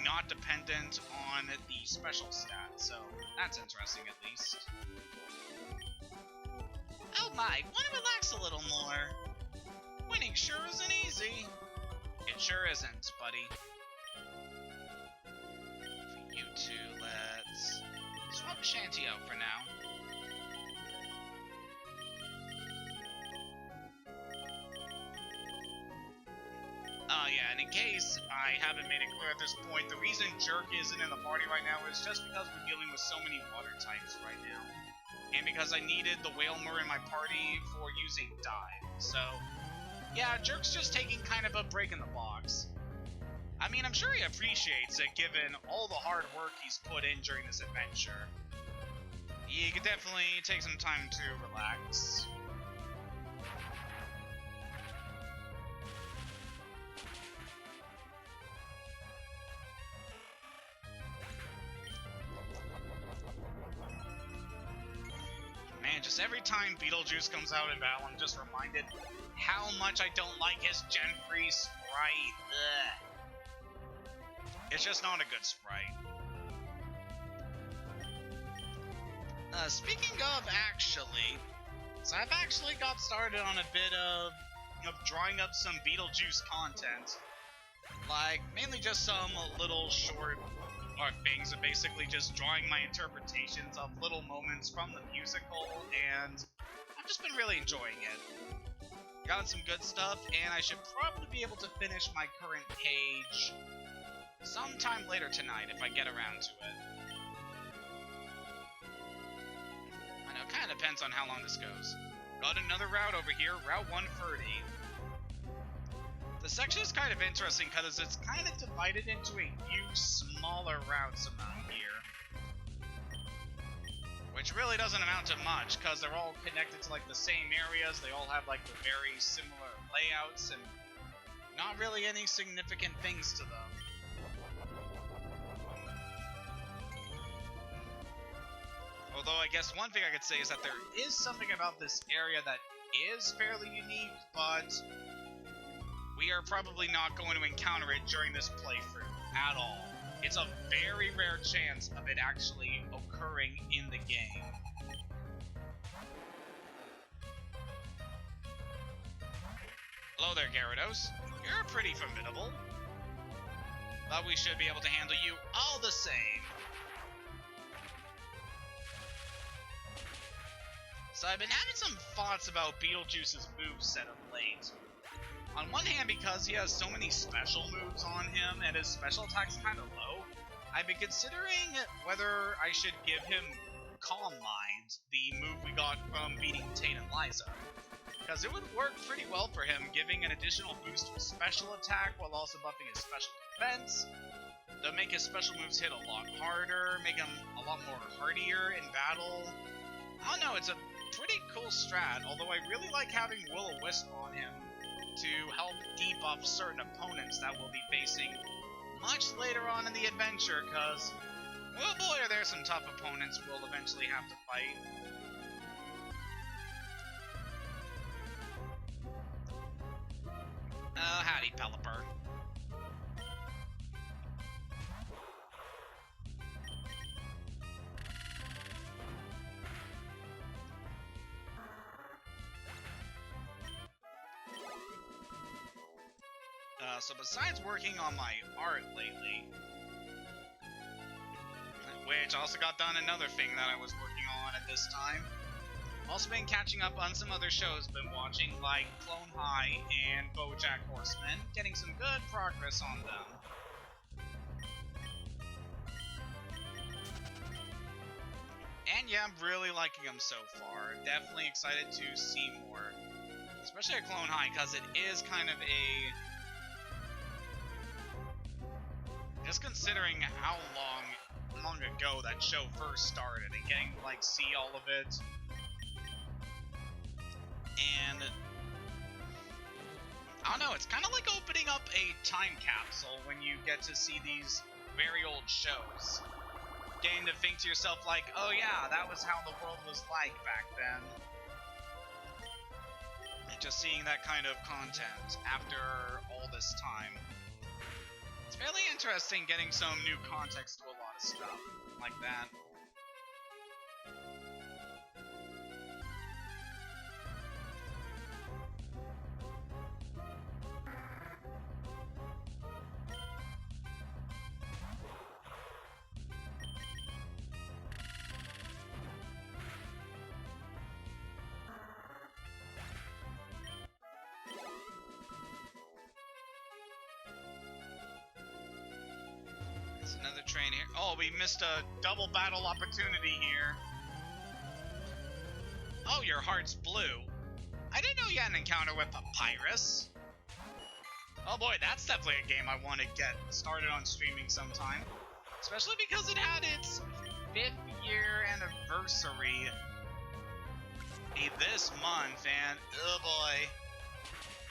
not dependent on the special stat, so that's interesting at least. Oh my, wanna relax a little more? Winning sure isn't easy. It sure isn't, buddy. For you two, let's swap Shanty out for now. Yeah, and in case I haven't made it clear at this point, the reason Jerk isn't in the party right now is just because we're dealing with so many water types right now. And because I needed the Whalmer in my party for using Dive. So, yeah, Jerk's just taking kind of a break in the box. I mean, I'm sure he appreciates it given all the hard work he's put in during this adventure. He could definitely take some time to relax. Man, just every time Beetlejuice comes out in battle, I'm just reminded how much I don't like his Gen 3 sprite. Ugh. It's just not a good sprite. Speaking of actually, so I've actually got started on a bit of drawing up some Beetlejuice content. Like, mainly just some little short things, and basically just drawing my interpretations of little moments from the musical, and I've just been really enjoying it. Gotten some good stuff, and I should probably be able to finish my current page sometime later tonight if I get around to it. I know, it kind of depends on how long this goes. Got another route over here, Route 130. The section is kind of interesting because it's kind of divided into a few smaller routes around here. Which really doesn't amount to much because they're all connected to like the same areas. They all have like the very similar layouts and not really any significant things to them. Although I guess one thing I could say is that there is something about this area that is fairly unique, but we are probably not going to encounter it during this playthrough at all. It's a very rare chance of it actually occurring in the game. Hello there, Gyarados. You're pretty formidable, but we should be able to handle you all the same. So I've been having some thoughts about Beetlejuice's moveset of late. On one hand, because he has so many special moves on him and his special attack's kind of low, I've been considering whether I should give him Calm Mind, the move we got from beating Tate and Liza. Because it would work pretty well for him, giving an additional boost to his special attack while also buffing his special defense. They'll make his special moves hit a lot harder, make him a lot more hardier in battle. I don't know, it's a pretty cool strat, although I really like having Will-O-Wisp on him to help debuff certain opponents that we'll be facing much later on in the adventure, because, oh boy, are there some tough opponents we'll eventually have to fight. Howdy, Pelipper. So besides working on my art lately, which also got done another thing that I was working on at this time, also been catching up on some other shows been watching, like Clone High and BoJack Horseman, getting some good progress on them. And yeah, I'm really liking them so far. Definitely excited to see more. Especially at Clone High, because it is kind of a... Just considering how long ago that show first started and getting to like see all of it, and I don't know, it's kind of like opening up a time capsule when you get to see these very old shows. getting to think to yourself like, oh yeah, that was how the world was like back then. And just seeing that kind of content after all this time. It's fairly interesting getting some new context to a lot of stuff like that. Another train here. Oh, we missed a double battle opportunity here. Oh, your heart's blue. I didn't know you had an encounter with a Pyrus. Oh boy, that's definitely a game I want to get started on streaming sometime. Especially because it had its 5th year anniversary this month, and oh boy.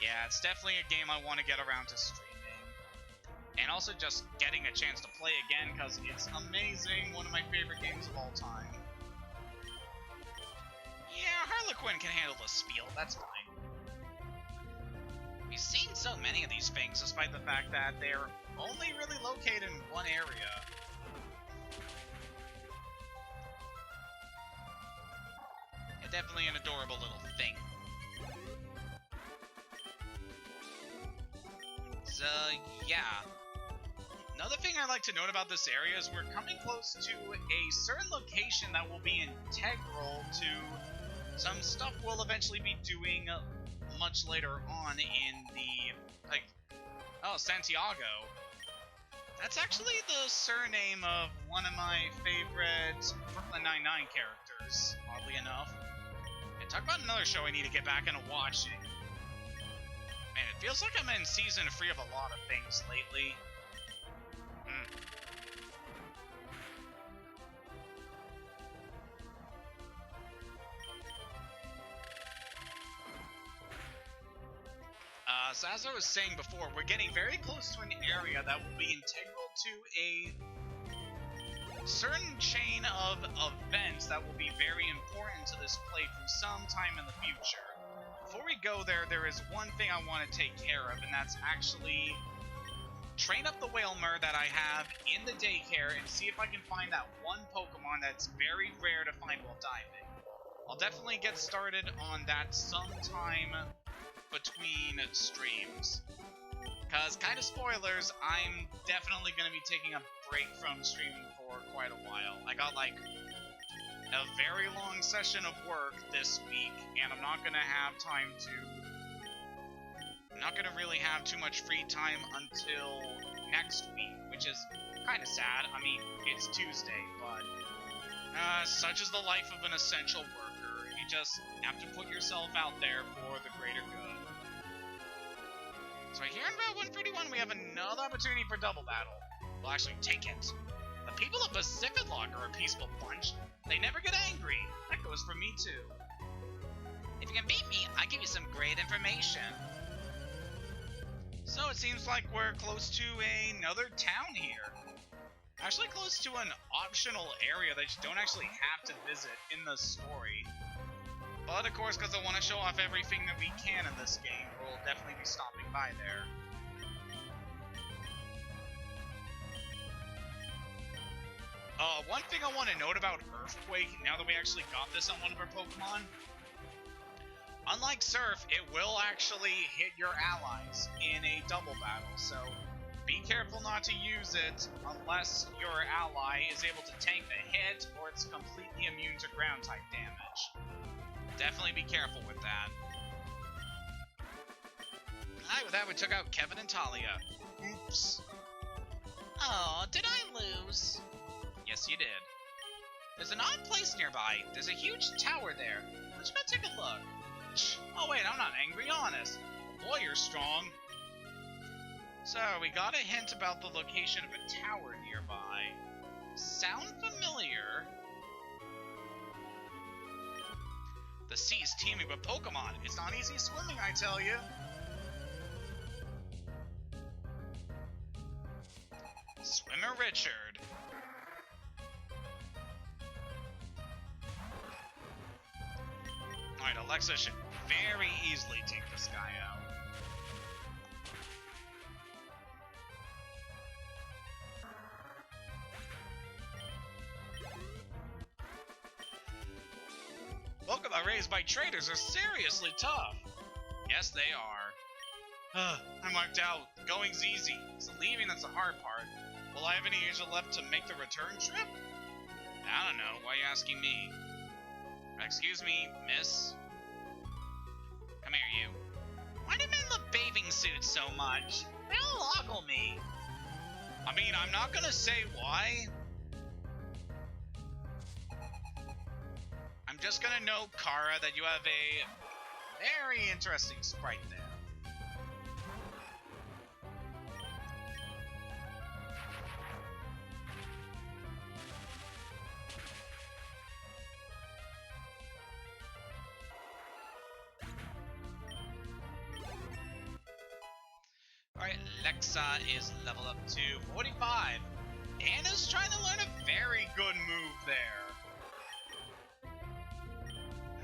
Yeah, it's definitely a game I want to get around to streaming. And also just getting a chance to play again, because it's amazing, one of my favorite games of all time. Yeah, Harlequin can handle the spiel, that's fine. We've seen so many of these things, despite the fact that they're only really located in one area. Yeah, definitely an adorable little thing. So, yeah. Another thing I'd like to note about this area is we're coming close to a certain location that will be integral to some stuff we'll eventually be doing much later on in the, like, oh, Santiago. That's actually the surname of one of my favorite Brooklyn Nine-Nine characters, oddly enough. And talk about another show I need to get back into watching. Man, it feels like I'm in season 3 of a lot of things lately. So as I was saying before, we're getting very close to an area that will be integral to a certain chain of events that will be very important to this playthrough sometime in the future. Before we go there, there is one thing I want to take care of, and that's actually train up the Whalmer that I have in the daycare and see if I can find that one Pokemon that's very rare to find while diving. I'll definitely get started on that sometime between streams. Because, kind of spoilers, I'm definitely going to be taking a break from streaming for quite a while. I got like a very long session of work this week, and I'm not going to have time to... I'm not going to really have too much free time until next week, which is kind of sad. I mean, it's Tuesday, but such is the life of an essential worker. You just have to put yourself out there for the greater good. So here in Route 131, we have another opportunity for double battle. We'll actually take it. The people of Pacific Log are a peaceful bunch. They never get angry. That goes for me too. If you can beat me, I'll give you some great information. So it seems like we're close to another town here. Actually close to an optional area that you don't actually have to visit in the story. But of course, because I want to show off everything that we can in this game, we'll definitely be stopping by there. One thing I want to note about Earthquake, now that we actually got this on one of our Pokemon, unlike Surf, it will actually hit your allies in a double battle, so be careful not to use it unless your ally is able to tank the hit or it's completely immune to ground type damage. Definitely be careful with that. Alright, with that we took out Kevin and Talia. Oops. Oh, did I lose? Yes, you did. There's an odd place nearby. There's a huge tower there. Let's go take a look. Oh wait, I'm not angry, honest. Boy, you're strong. So, we got a hint about the location of a tower nearby. Sound familiar? The sea's teeming with Pokemon. It's not easy swimming, I tell you. Swimmer Richard. Alright, Alexa should very easily take this guy out. Pokemon raised by traders are seriously tough. Yes, they are. I'm wiped out. Going's easy. It's the leaving that's the hard part. Will I have any Asia left to make the return trip? I don't know. Why are you asking me? Excuse me, miss. Come here, you. Why do men love bathing suits so much? They'll ogle me. I mean, I'm not gonna say why. I'm just gonna note, Kara, that you have a very interesting sprite there. Alright, Lexa is level up to 45. Anna's trying to learn a very good move there.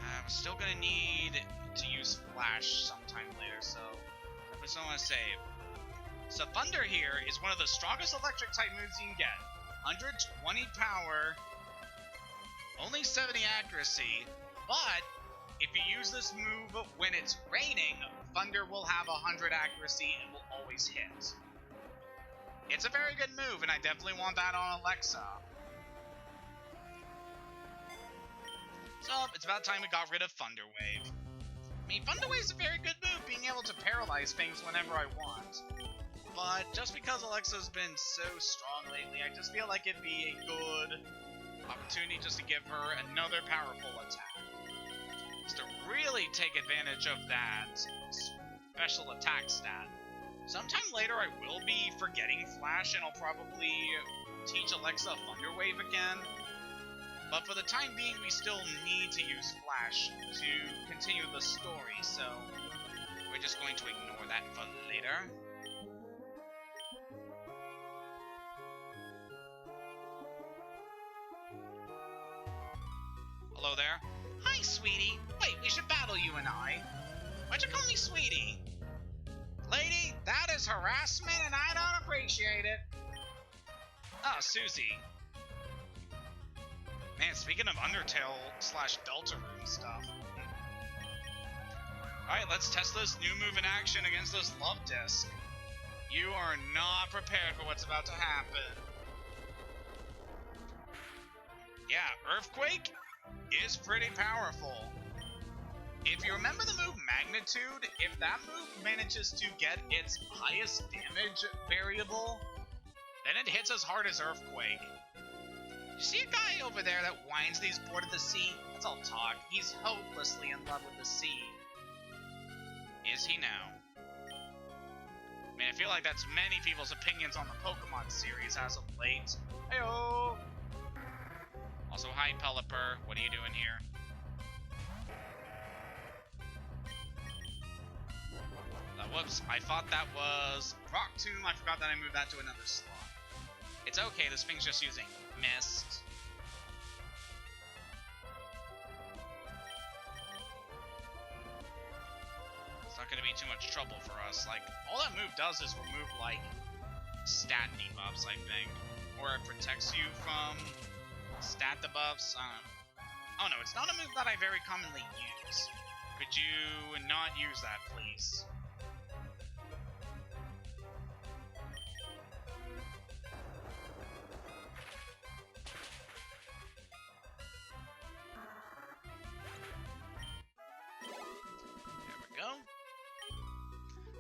I'm still gonna need to use Flash sometime later, so I just don't want to save. So Thunder here is one of the strongest electric type moves you can get. 120 power, only 70 accuracy, but if you use this move when it's raining, Thunder will have 100 accuracy and will always hit. It's a very good move, and I definitely want that on Alexa. So, it's about time we got rid of Thunder Wave. I mean, Thunder Wave is a very good move, being able to paralyze things whenever I want. But just because Alexa's been so strong lately, I just feel like it'd be a good opportunity just to give her another powerful attack. Just to really take advantage of that special attack stat. Sometime later I will be forgetting Flash and I'll probably teach Alexa Thunder Wave again. But for the time being, we still need to use Flash to continue the story, so we're just going to ignore that for later. Hello there. Hi, sweetie. Wait, we should battle, you and I. Why'd you call me sweetie? Lady, that is harassment and I don't appreciate it. Oh, Susie. Man, speaking of Undertale / Deltarune stuff. Alright, let's test this new move in action against this Love Disc. You are not prepared for what's about to happen. Yeah, Earthquake is pretty powerful. If you remember the move Magnitude, if that move manages to get its highest damage variable, then it hits as hard as Earthquake. You see a guy over there that whines that he's bored of the sea? That's all talk. He's hopelessly in love with the sea. Is he now? I mean, I feel like that's many people's opinions on the Pokemon series as of late. Heyo! Also, hi, Pelipper. What are you doing here? Whoops, I thought that was Rock Tomb. I forgot that I moved that to another slot. It's okay, this thing's just using Mist. It's not going to be too much trouble for us. Like, all that move does is remove, like, stat debuffs, I think. Or it protects you from stat debuffs. Oh no, it's not a move that I very commonly use. Could you not use that, please? Go.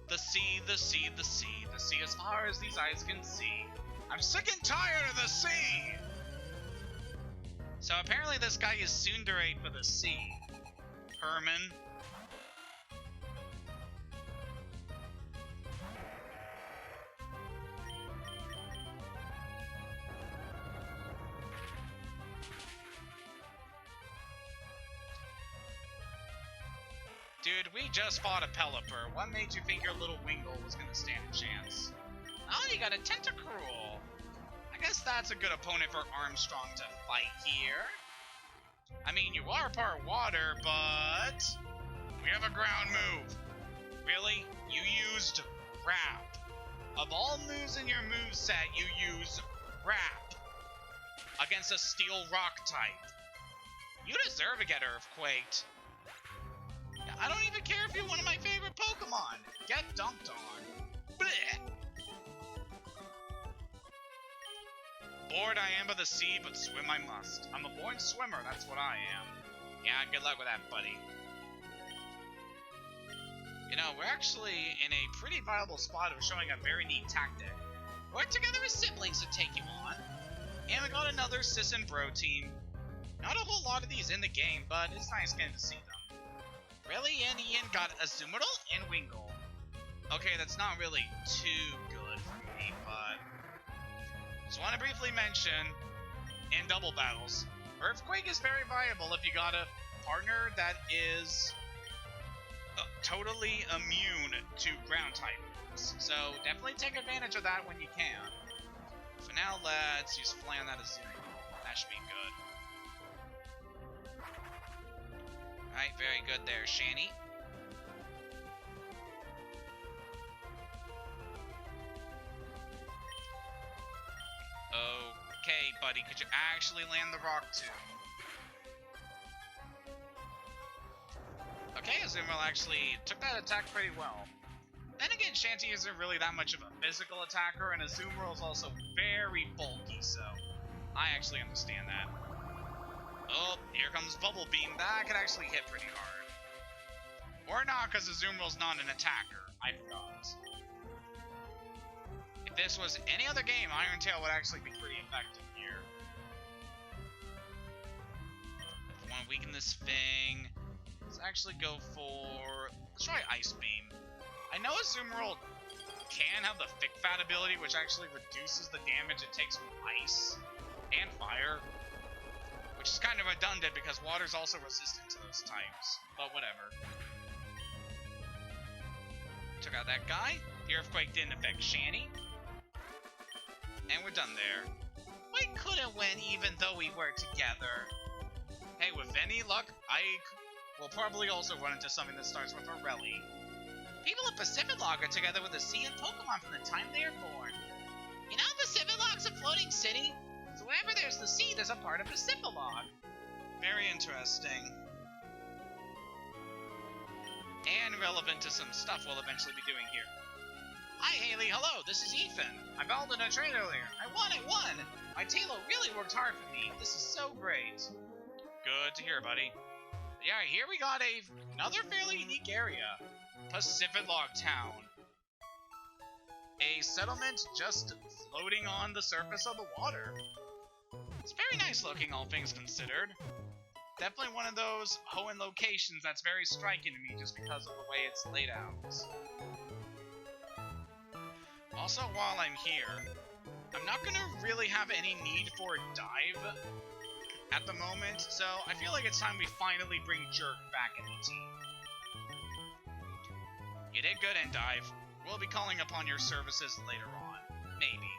The sea, the sea, the sea, the sea as far as these eyes can see. I'm sick and tired of the sea! So apparently this guy is tsundere for the sea. Herman. Dude, we just fought a Pelipper. What made you think your little Wingull was gonna stand a chance? Oh, you got a Tentacruel. I guess that's a good opponent for Armstrong to fight here. I mean, you are part water, but we have a ground move. Really? You used Wrap. Of all moves in your moveset, you use Wrap against a Steel Rock type. You deserve to get Earthquaked. I don't even care if you're one of my favorite Pokemon. Get dunked on. Blech. Bored I am by the sea, but swim I must. I'm a born swimmer, that's what I am. Yeah, good luck with that, buddy. You know, we're actually in a pretty viable spot of showing a very neat tactic. Work together as siblings to take you on. And we got another Sis and Bro team. Not a whole lot of these in the game, but it's nice getting to see them. Really, and Ian got Azumarill and Wingull. Okay, that's not really too good for me, but just want to briefly mention, in double battles, Earthquake is very viable if you got a partner that is totally immune to ground type moves. So definitely take advantage of that when you can. For now, let's use Flay on that Azumarill. That should be good. Alright, very good there, Shani. Okay, buddy, could you actually land the Rock Tomb? Okay, Azumarill actually took that attack pretty well. Then again, Shanty isn't really that much of a physical attacker, and Azumarill is also very bulky, so I actually understand that. Oh, here comes Bubble Beam. That could actually hit pretty hard. Or not, because Azumarill's not an attacker. I forgot. If this was any other game, Iron Tail would actually be pretty effective here. If we want to weaken this thing, let's actually go for... let's try Ice Beam. I know Azumarill can have the Thick Fat ability, which actually reduces the damage it takes from ice and fire, which is kind of redundant because water's also resistant to those types, but whatever. Took out that guy. The Earthquake didn't affect Shani. And we're done there. We couldn't win even though we were together. Hey, with any luck, I will probably also run into something that starts with a Rally. People of Pacific Log are together with the sea and Pokemon from the time they are born. You know, Pacific Log's a floating city, so wherever there's the sea, there's a part of Pacific Log. Very interesting. And relevant to some stuff we'll eventually be doing here. Hi, Haley. Hello, this is Ethan. I battled in a trade earlier. I won! My Taillow really worked hard for me. This is so great. Good to hear, buddy. Yeah, here we got another fairly unique area. Pacific Log Town. A settlement just floating on the surface of the water. It's very nice looking, all things considered. Definitely one of those Hoenn locations that's very striking to me just because of the way it's laid out. Also, while I'm here, I'm not going to really have any need for a dive at the moment, so I feel like it's time we finally bring Jerk back in the team. You did good, Endive. We'll be calling upon your services later on. Maybe.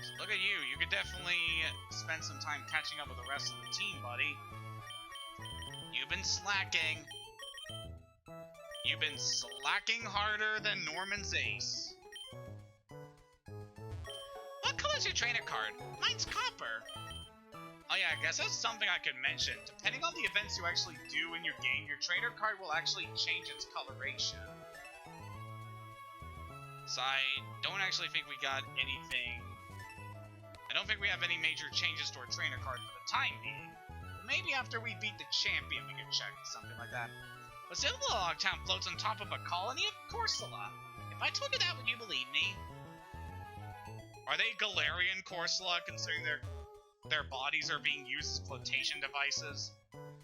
So look at you. You could definitely spend some time catching up with the rest of the team, buddy. You've been slacking. You've been slacking harder than Norman's Ace. What color's your trainer card? Mine's copper. Oh yeah, I guess that's something I could mention. Depending on the events you actually do in your game, your trainer card will actually change its coloration. So I don't actually think we got anything... I don't think we have any major changes to our trainer card for the time being. Maybe after we beat the champion we could check something like that. But Pacific Log Town floats on top of a colony of Corsola. If I told you that, would you believe me? Are they Galarian Corsola, considering their bodies are being used as flotation devices?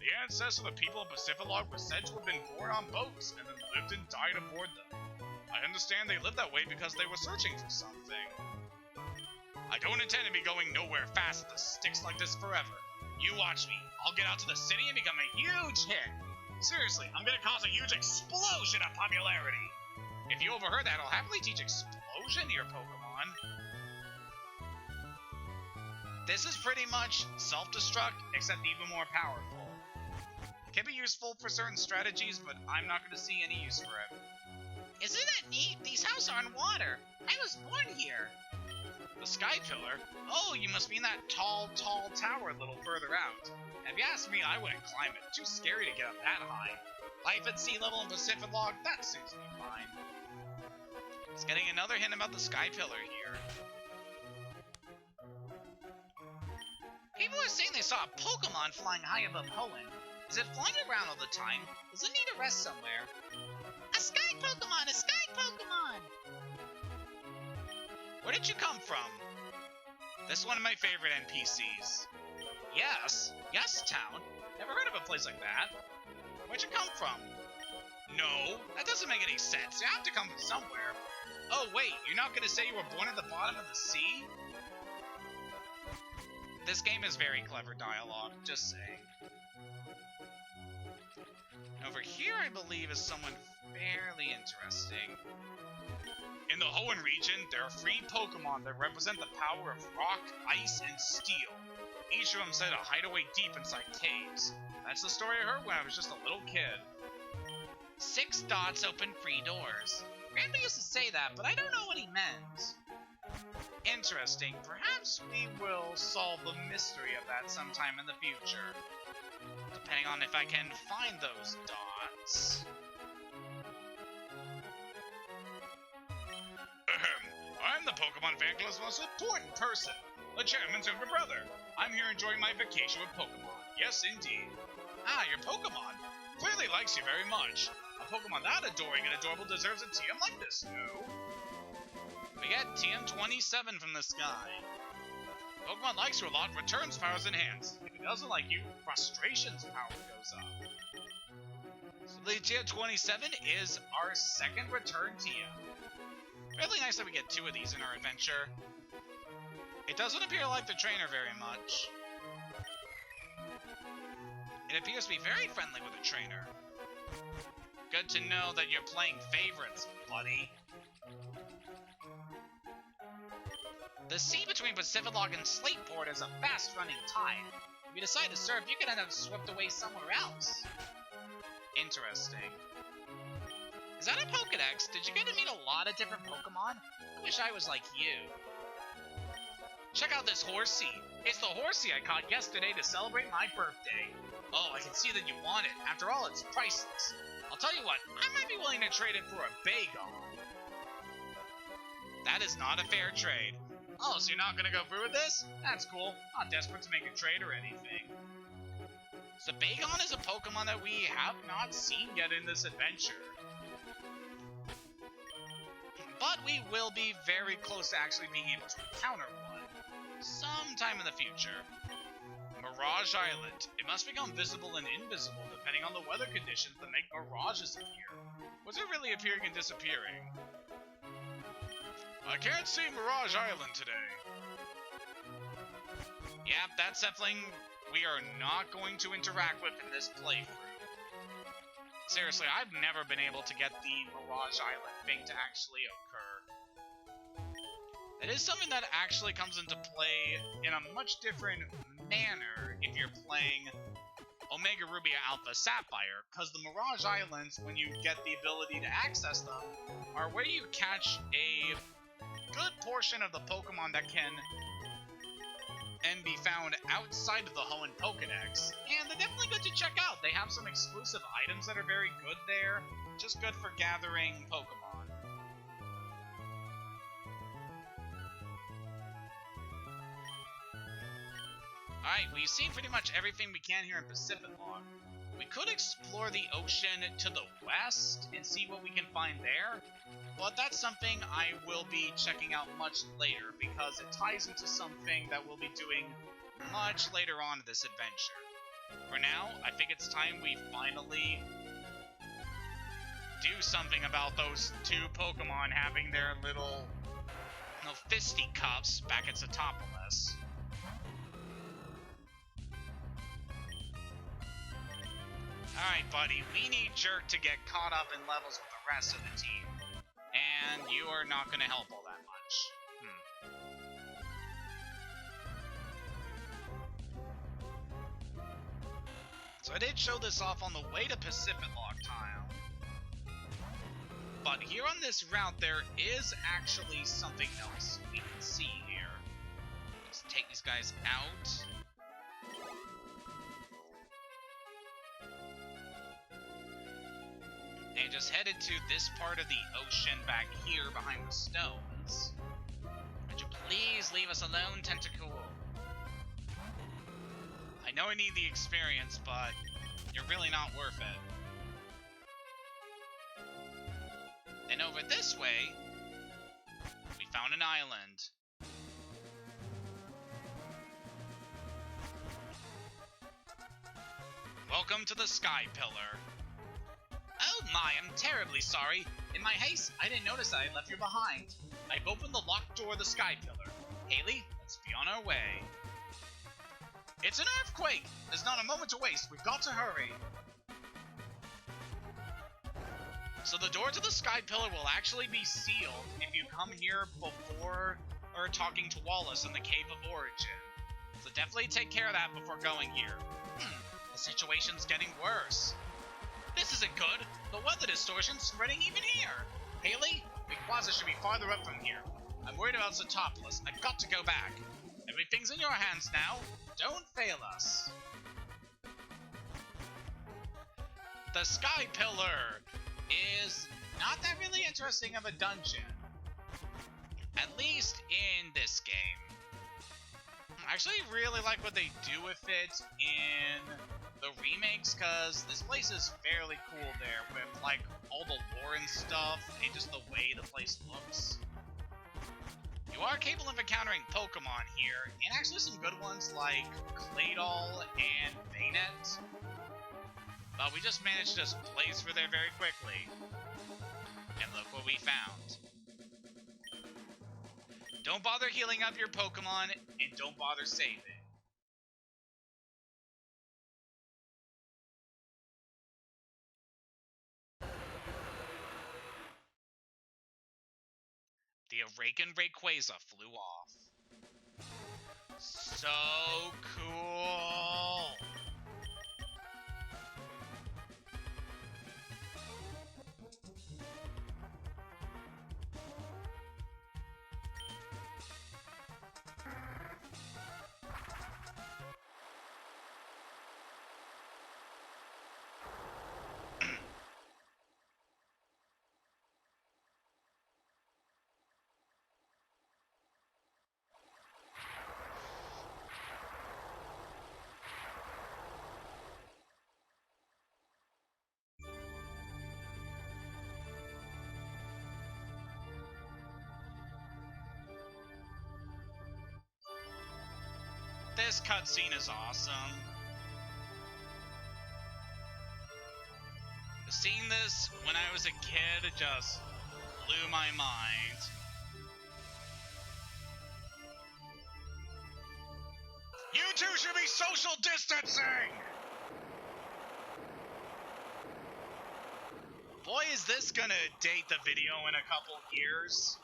The ancestors of the people of Pacific Log were said to have been born on boats and then lived and died aboard them. I understand they lived that way because they were searching for something. I don't intend to be going nowhere fast with the sticks like this forever. You watch me. I'll get out to the city and become a huge hit. Seriously, I'm gonna cause a huge explosion of popularity. If you overheard that, I'll happily teach explosion to your Pokemon. This is pretty much self-destruct, except even more powerful. Can be useful for certain strategies, but I'm not going to see any use for it. Isn't that neat? These houses are on water. I was born here. The Sky Pillar? Oh, you must be in that tall tower a little further out. If you ask me, I wouldn't climb it. Too scary to get up that high. Life at sea level in Pacific Log, that suits me fine. It's getting another hint about the Sky Pillar here. People are saying they saw a Pokemon flying high above Hoenn. Is it flying around all the time? Does it need to rest somewhere? A Sky Pokemon! A Sky Pokemon! Where did you come from? This is one of my favorite NPCs. Yes? Yes, town? Never heard of a place like that. Where'd you come from? No, that doesn't make any sense. You have to come from somewhere. Oh, wait, you're not going to say you were born at the bottom of the sea? This game is very clever dialogue, just saying. Over here, I believe, is someone fairly interesting. In the Hoenn region, there are 3 Pokemon that represent the power of rock, ice, and steel. Each of them set a hideaway deep inside caves. That's the story I heard when I was just a little kid. 6 dots open 3 doors. Grandpa used to say that, but I don't know what he meant. Interesting. Perhaps we will solve the mystery of that sometime in the future. Depending on if I can find those dots. I'm the Pokemon fan club's most important person, the chairman's younger brother. I'm here enjoying my vacation with Pokemon. Yes, indeed. Ah, your Pokemon clearly likes you very much. A Pokemon that adoring and adorable deserves a TM like this, no? We get TM27 from this guy. Pokemon likes you a lot, returns powers enhanced. If it doesn't like you, frustration's power goes up. So the TM27 is our second return TM. Really nice that we get 2 of these in our adventure. It doesn't appear like the trainer very much. It appears to be very friendly with the trainer. Good to know that you're playing favorites, buddy. The sea between Pacific-Log and Slateport is a fast-running tide. If you decide to surf, you can end up swept away somewhere else. Interesting. Is that a Pokédex? Did you get to meet a lot of different Pokemon? I wish I was like you. Check out this Horsey. It's the Horsey I caught yesterday to celebrate my birthday. Oh, I can see that you want it. After all, it's priceless. I'll tell you what, I might be willing to trade it for a Bagon. That is not a fair trade. Oh, so you're not gonna go through with this? That's cool. Not desperate to make a trade or anything. So Bagon is a Pokemon that we have not seen yet in this adventure. But we will be very close to actually being able to encounter one sometime in the future. Mirage Island. It must become visible and invisible depending on the weather conditions that make mirages appear. Was it really appearing and disappearing? I can't see Mirage Island today. Yep, that's something we are not going to interact with in this playthrough. Seriously, I've never been able to get the Mirage Island thing to actually occur. It is something that actually comes into play in a much different manner if you're playing Omega Ruby Alpha Sapphire, because the Mirage Islands, when you get the ability to access them, are where you catch a good portion of the Pokemon that can and be found outside of the Hoenn Pokédex, and they're definitely good to check out. They have some exclusive items that are very good there, just good for gathering Pokemon. Alright, we've seen pretty much everything we can here in Pacific Log. We could explore the ocean to the west and see what we can find there, but that's something I will be checking out much later because it ties into something that we'll be doing much later on in this adventure. For now, I think it's time we finally do something about those 2 Pokemon having their little fisticuffs back at Satopolis. Alright, buddy, we need Jerk to get caught up in levels with the rest of the team. And you are not going to help all that much. So I did show this off on the way to Pacific Lock Tile. But here on this route, there is actually something else we can see here. Let's take these guys out. And just headed to this part of the ocean back here behind the stones. Would you please leave us alone, Tentacool? I know I need the experience, but you're really not worth it. And over this way, we found an island. Welcome to the Sky Pillar. Oh my, I'm terribly sorry. In my haste, I didn't notice I had left you behind. I've opened the locked door of the Sky Pillar. Haley, let's be on our way. It's an earthquake! There's not a moment to waste. We've got to hurry. So the door to the Sky Pillar will actually be sealed if you come here before or talking to Wallace in the Cave of Origin. So definitely take care of that before going here. The situation's getting worse. This isn't good. The weather distortion's spreading even here. Haley, Rayquaza should be farther up from here. I'm worried about Satopolis. I've got to go back. Everything's in your hands now. Don't fail us. The Sky Pillar is not that really interesting of a dungeon. At least in this game. I actually really like what they do with it in the remakes, because this place is fairly cool there with like all the lore and stuff and just the way the place looks. You are capable of encountering Pokemon here, and actually some good ones like Claydol and Bayonet. But we just managed to just blaze through there very quickly. And look what we found. Don't bother healing up your Pokemon, and don't bother saving. The Awakened Rayquaza flew off. So cool! This cutscene is awesome. Seeing this when I was a kid just blew my mind. You two should be social distancing! Boy, is this gonna date the video in a couple years.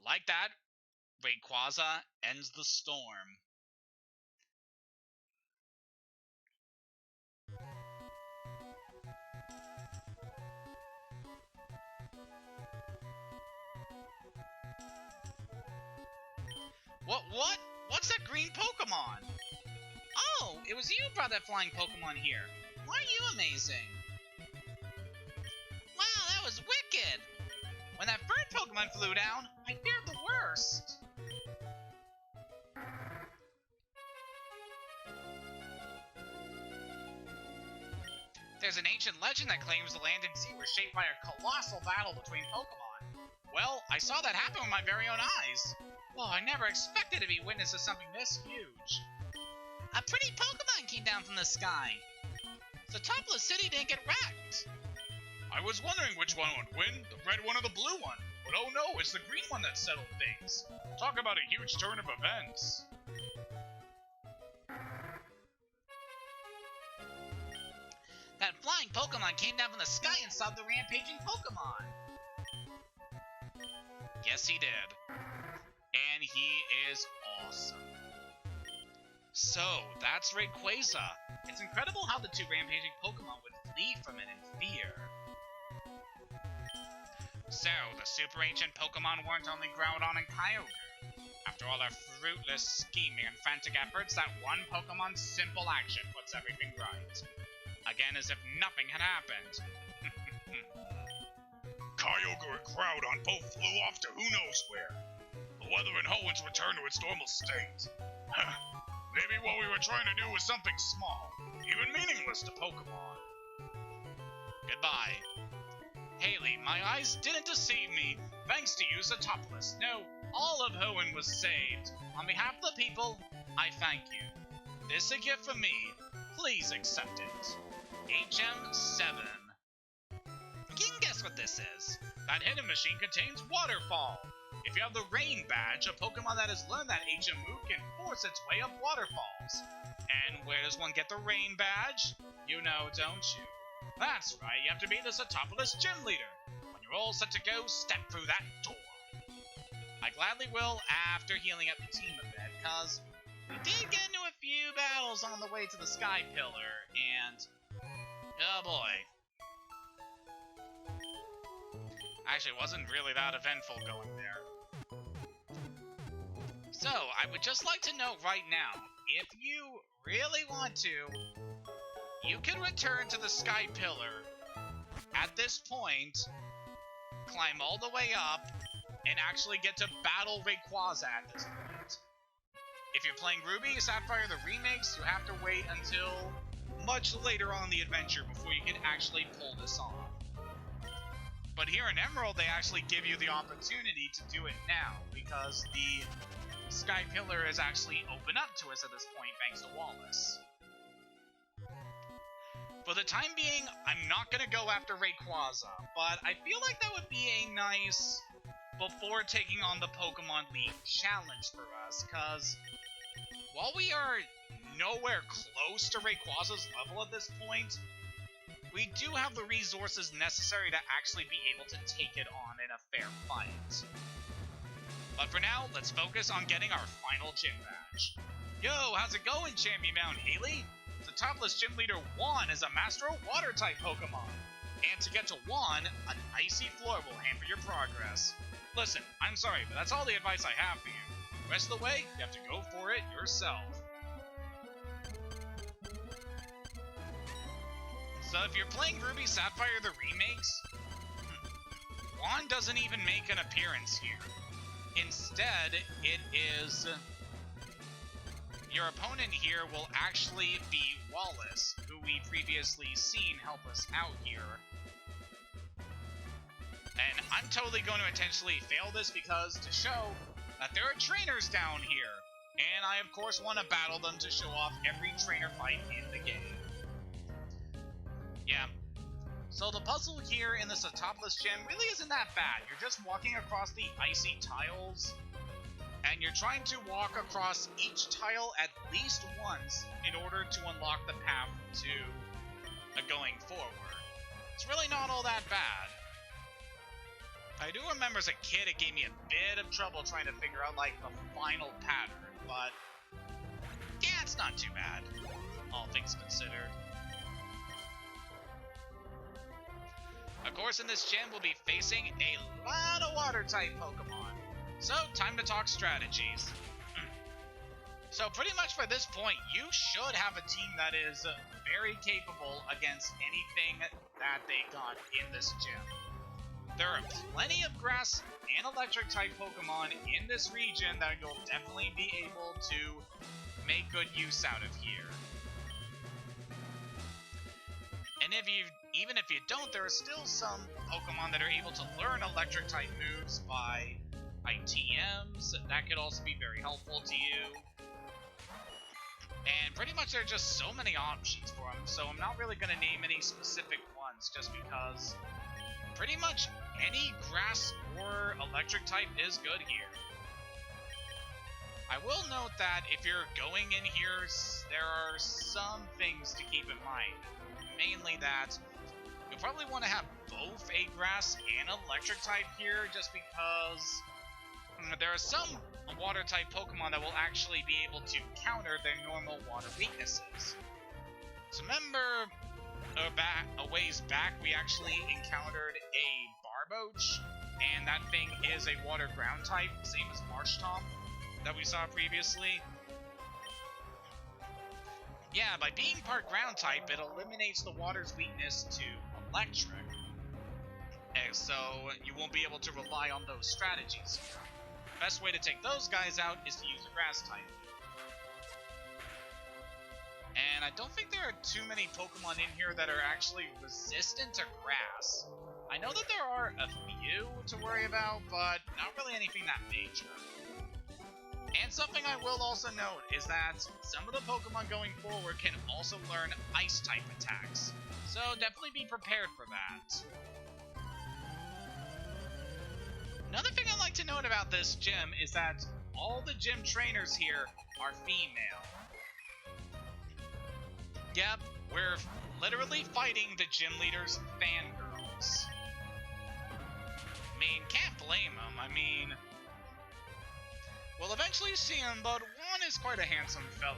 Like that, Rayquaza ends the storm. What? What's that green Pokemon? Oh, it was you who brought that flying Pokemon here. Why are you amazing? Wow, that was wicked! When that bird Pokemon flew down, I feared the worst. There's an ancient legend that claims the land and sea were shaped by a colossal battle between Pokemon. Well, I saw that happen with my very own eyes. Oh, I never expected to be witness to something this huge. A pretty Pokemon came down from the sky. The top of the city didn't get wrecked. I was wondering which one would win, the red one or the blue one. But oh no, it's the green one that settled things. Talk about a huge turn of events. That flying Pokemon came down from the sky and stopped the rampaging Pokemon. Yes, he did. And he is awesome. So, that's Rayquaza. It's incredible how the two rampaging Pokemon would flee from it in fear. So, the super ancient Pokemon weren't only Groudon and Kyogre. After all our fruitless scheming and frantic efforts, that one Pokemon's simple action puts everything right. Again, as if nothing had happened. Kyogre and Groudon both flew off to who knows where. The weather in Hoenn's returned to its normal state. Maybe what we were trying to do was something small, even meaningless to Pokemon. Goodbye. Haley, my eyes didn't deceive me. Thanks to you, Satopolis. No, all of Hoenn was saved. On behalf of the people, I thank you. This is a gift from me. Please accept it. HM7. You can guess what this is. That hidden machine contains Waterfall. If you have the Rain Badge, a Pokemon that has learned that HM move can force its way up waterfalls. And where does one get the Rain Badge? You know, don't you? That's right, you have to be the Satopolis Gym Leader. When you're all set to go, step through that door. I gladly will after healing up the team a bit, cause we did get into a few battles on the way to the Sky Pillar, and oh boy. Actually, it wasn't really that eventful going there. So, I would just like to note right now, if you really want to, you can return to the Sky Pillar at this point, climb all the way up, and actually get to battle Rayquaza at this point. If you're playing Ruby and Sapphire the remakes, you have to wait until much later on in the adventure before you can actually pull this off. But here in Emerald, they actually give you the opportunity to do it now, because the Sky Pillar is actually open up to us at this point thanks to Wallace. For the time being, I'm not going to go after Rayquaza, but I feel like that would be a nice before taking on the Pokemon League challenge for us, because while we are nowhere close to Rayquaza's level at this point, we do have the resources necessary to actually be able to take it on in a fair fight. But for now, let's focus on getting our final gym badge. Yo, how's it going, Champion Mount Haley? The topless gym leader Juan is a master of water-type Pokemon. And to get to Juan, an icy floor will hamper your progress. Listen, I'm sorry, but that's all the advice I have for you. The rest of the way, you have to go for it yourself. So if you're playing Ruby Sapphire the remakes, Juan doesn't even make an appearance here. Instead, it is your opponent here will actually be Wallace, who we previously seen help us out here. And I'm totally going to intentionally fail this because to show that there are trainers down here. And I, of course, want to battle them to show off every trainer fight in the game. Yeah. So the puzzle here in the Satopolis Gym really isn't that bad. You're just walking across the icy tiles, and you're trying to walk across each tile at least once in order to unlock the path to going forward. It's really not all that bad. I do remember as a kid it gave me a bit of trouble trying to figure out like the final pattern, but yeah, it's not too bad, all things considered. Of course, in this gym, we'll be facing a lot of Water-type Pokemon. So, time to talk strategies. So, pretty much by this point, you should have a team that is very capable against anything that they got in this gym. There are plenty of Grass and Electric-type Pokemon in this region that you'll definitely be able to make good use out of here. And even if you don't, there are still some Pokemon that are able to learn Electric-type moves by TMs. That could also be very helpful to you. And pretty much there are just so many options for them, so I'm not really going to name any specific ones just because pretty much any Grass or Electric-type is good here. I will note that if you're going in here, there are some things to keep in mind. Mainly that you'll probably want to have both a Grass and Electric type here, just because there are some a water-type Pokemon that will actually be able to counter their normal water weaknesses. So remember, a ways back, we actually encountered a Barboach, and that thing is a water ground type, same as Marshtomp that we saw previously. Yeah, by being part ground type, it eliminates the water's weakness to electric. And so you won't be able to rely on those strategies here. Best way to take those guys out is to use a grass type. And I don't think there are too many Pokemon in here that are actually resistant to grass. I know that there are a few to worry about, but not really anything that major. And something I will also note is that some of the Pokemon going forward can also learn Ice-type attacks, so definitely be prepared for that. Another thing I'd like to note about this gym is that all the gym trainers here are female. Yep, we're literally fighting the gym leader's fangirls. I mean, can't blame them. I mean, we'll eventually see him, but one is quite a handsome fellow.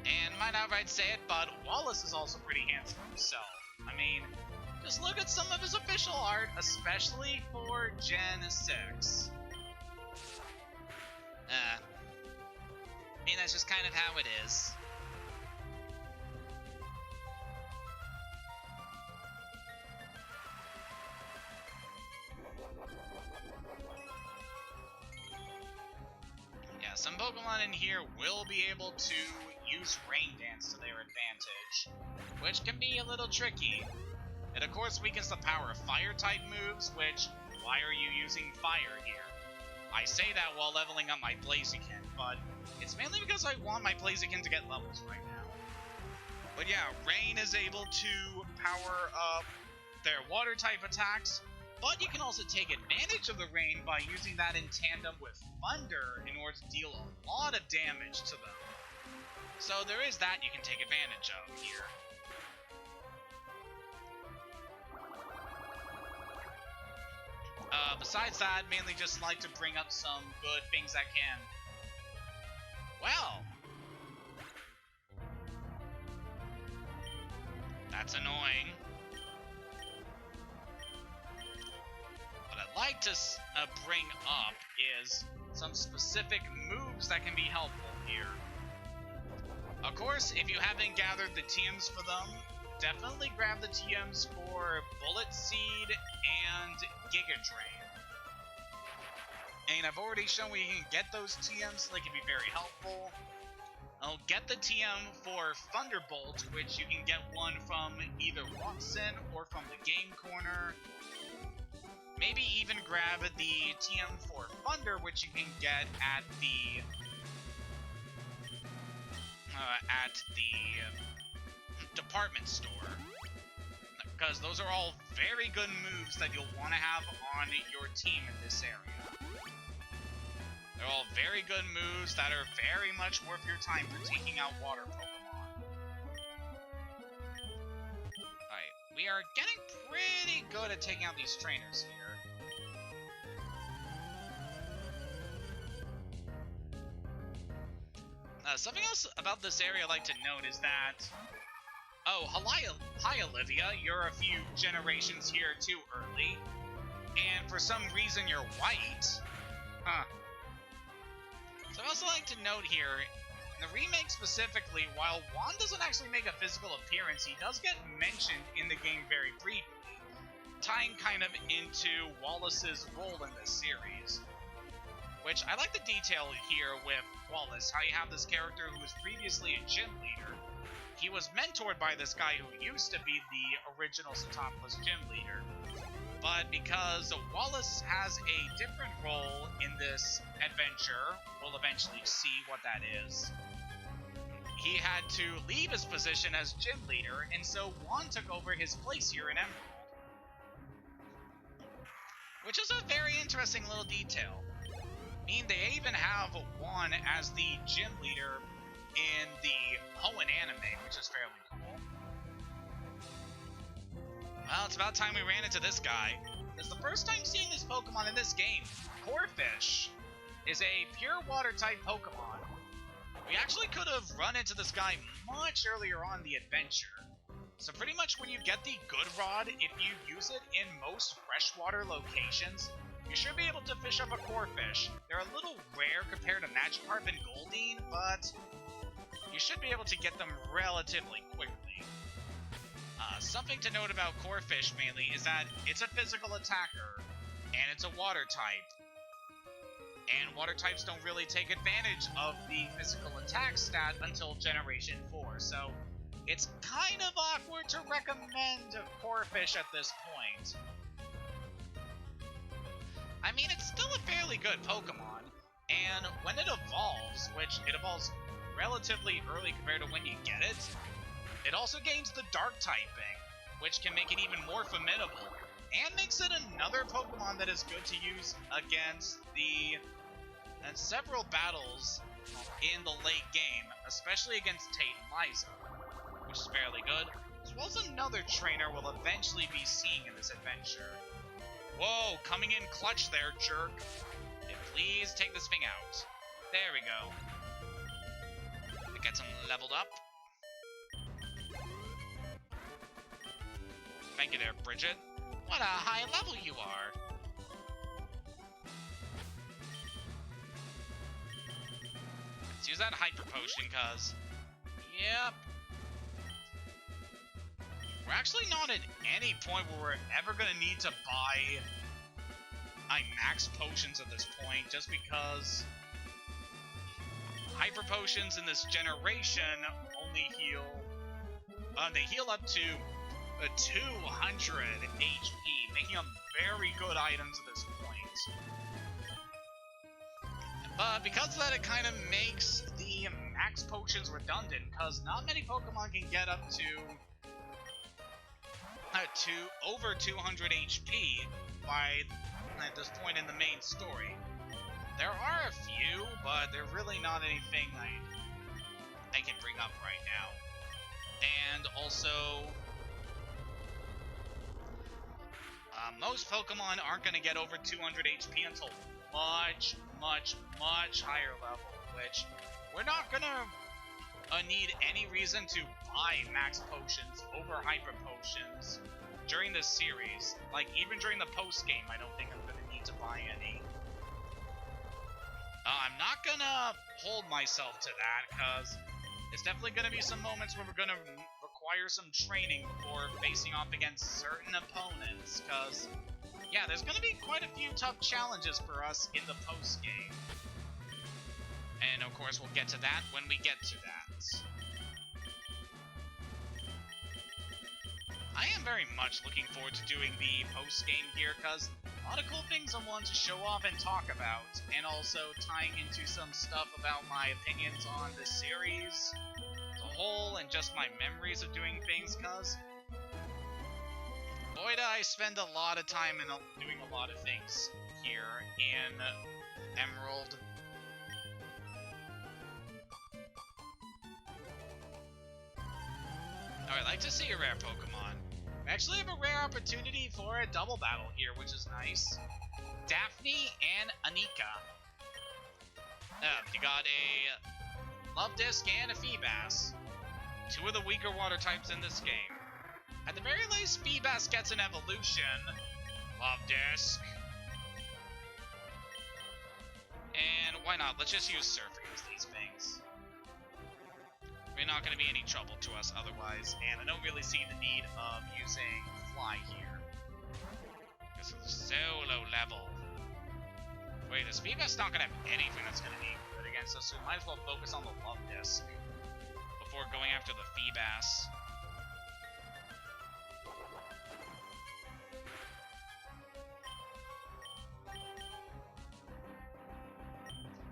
And might outright say it, but Wallace is also pretty handsome himself. I mean, just look at some of his official art, especially for Gen 6. I mean, that's just kind of how it is. Yeah, some Pokemon in here will be able to use Rain Dance to their advantage, which can be a little tricky. It of course weakens the power of Fire-type moves, which, why are you using Fire here? I say that while leveling up my Blaziken, but it's mainly because I want my Blaziken to get levels right now. But yeah, Rain is able to power up their Water-type attacks, but you can also take advantage of the Rain by using that in tandem with Thunder in order to deal a lot of damage to them. So there is that you can take advantage of here. Besides that, mainly just like to bring up some good things I can. Well, that's annoying. What I'd like to bring up is some specific moves that can be helpful here. Of course, if you haven't gathered the TMs for them, definitely grab the TMs for Bullet Seed and Giga Drain. And I've already shown where you can get those TMs, so they can be very helpful. I'll get the TM for Thunderbolt, which you can get one from either Watson or from the Game Corner. Maybe even grab the TM for Thunder, which you can get at the department store. Because those are all very good moves that you'll want to have on your team in this area. They're all very good moves that are very much worth your time for taking out water Pokemon. Alright, we are getting pretty good at taking out these trainers here. Something else about this area I'd like to note is that... Oh, hi Olivia, you're a few generations here too early. And for some reason you're white. Huh. So I'd also like to note here, in the remake specifically, while Juan doesn't actually make a physical appearance, he does get mentioned in the game very briefly, tying kind of into Wallace's role in this series. Which, I like the detail here with Wallace, how you have this character who was previously a gym leader. He was mentored by this guy who used to be the original Satopolis gym leader. But because Wallace has a different role in this adventure, we'll eventually see what that is. He had to leave his position as gym leader, and so Juan took over his place here in Emerald. Which is a very interesting little detail. I mean, they even have Juan as the gym leader in the Hoenn anime, which is fairly cool. Well, it's about time we ran into this guy. This is the first time seeing this Pokemon in this game. Corphish is a pure water type Pokemon. We actually could have run into this guy much earlier on the adventure. So pretty much when you get the Good Rod, if you use it in most freshwater locations, you should be able to fish up a Corphish. They're a little rare compared to Magikarp and Goldeen, but you should be able to get them relatively quickly. Something to note about Corphish mainly is that it's a physical attacker, and it's a water type. And water types don't really take advantage of the physical attack stat until Generation 4, so it's kind of awkward to recommend Corphish at this point. I mean, it's still a fairly good Pokemon, and when it evolves, which it evolves relatively early compared to when you get it, it also gains the Dark typing, which can make it even more formidable, and makes it another Pokemon that is good to use against several battles in the late game, especially against Tate and Liza, which is fairly good, as well as another trainer we'll eventually be seeing in this adventure. Whoa, coming in clutch there, jerk. And please take this thing out. There we go. It gets him leveled up. Thank you there, Bridget. What a high level you are. Let's use that Hyper Potion, cuz... Yep. We're actually not at any point where we're ever going to need to buy max potions at this point, just because Hyper Potions in this generation only heal... they heal up to 200 HP, making them very good items at this point. But because of that, it kind of makes the max potions redundant, because not many Pokemon can get up to over 200 HP at this point in the main story. There are a few, but they're really not anything I can bring up right now. And also, most Pokemon aren't going to get over 200 HP until much, much, much higher level, which we're not going to need any reason to buy max potions over hyper potions during this series. Like, even during the post-game, I don't think I'm going to need to buy any. I'm not going to hold myself to that, because it's definitely going to be some moments where we're going to require some training before facing off against certain opponents, because, yeah, there's going to be quite a few tough challenges for us in the post-game. And, of course, we'll get to that when we get to that. I am very much looking forward to doing the post-game here, because a lot of cool things I want to show off and talk about, and also tying into some stuff about my opinions on the series as a whole, and just my memories of doing things, because boy, do I spend a lot of time in doing a lot of things here in Emerald. I'd like to see a rare Pokemon. We actually have a rare opportunity for a double battle here, which is nice. Daphne and Anika. You got a Love Disc and a Feebas. Two of the weaker water types in this game. At the very least, Feebas gets an evolution. Love Disc. And why not? Let's just use Surf against these things. We're not going to be any trouble to us otherwise, and I don't really see the need of using Fly here. This is so low level. Wait, this Feebas not going to have anything that's going to be good against us, so we might as well focus on the Love Disc before going after the Feebas.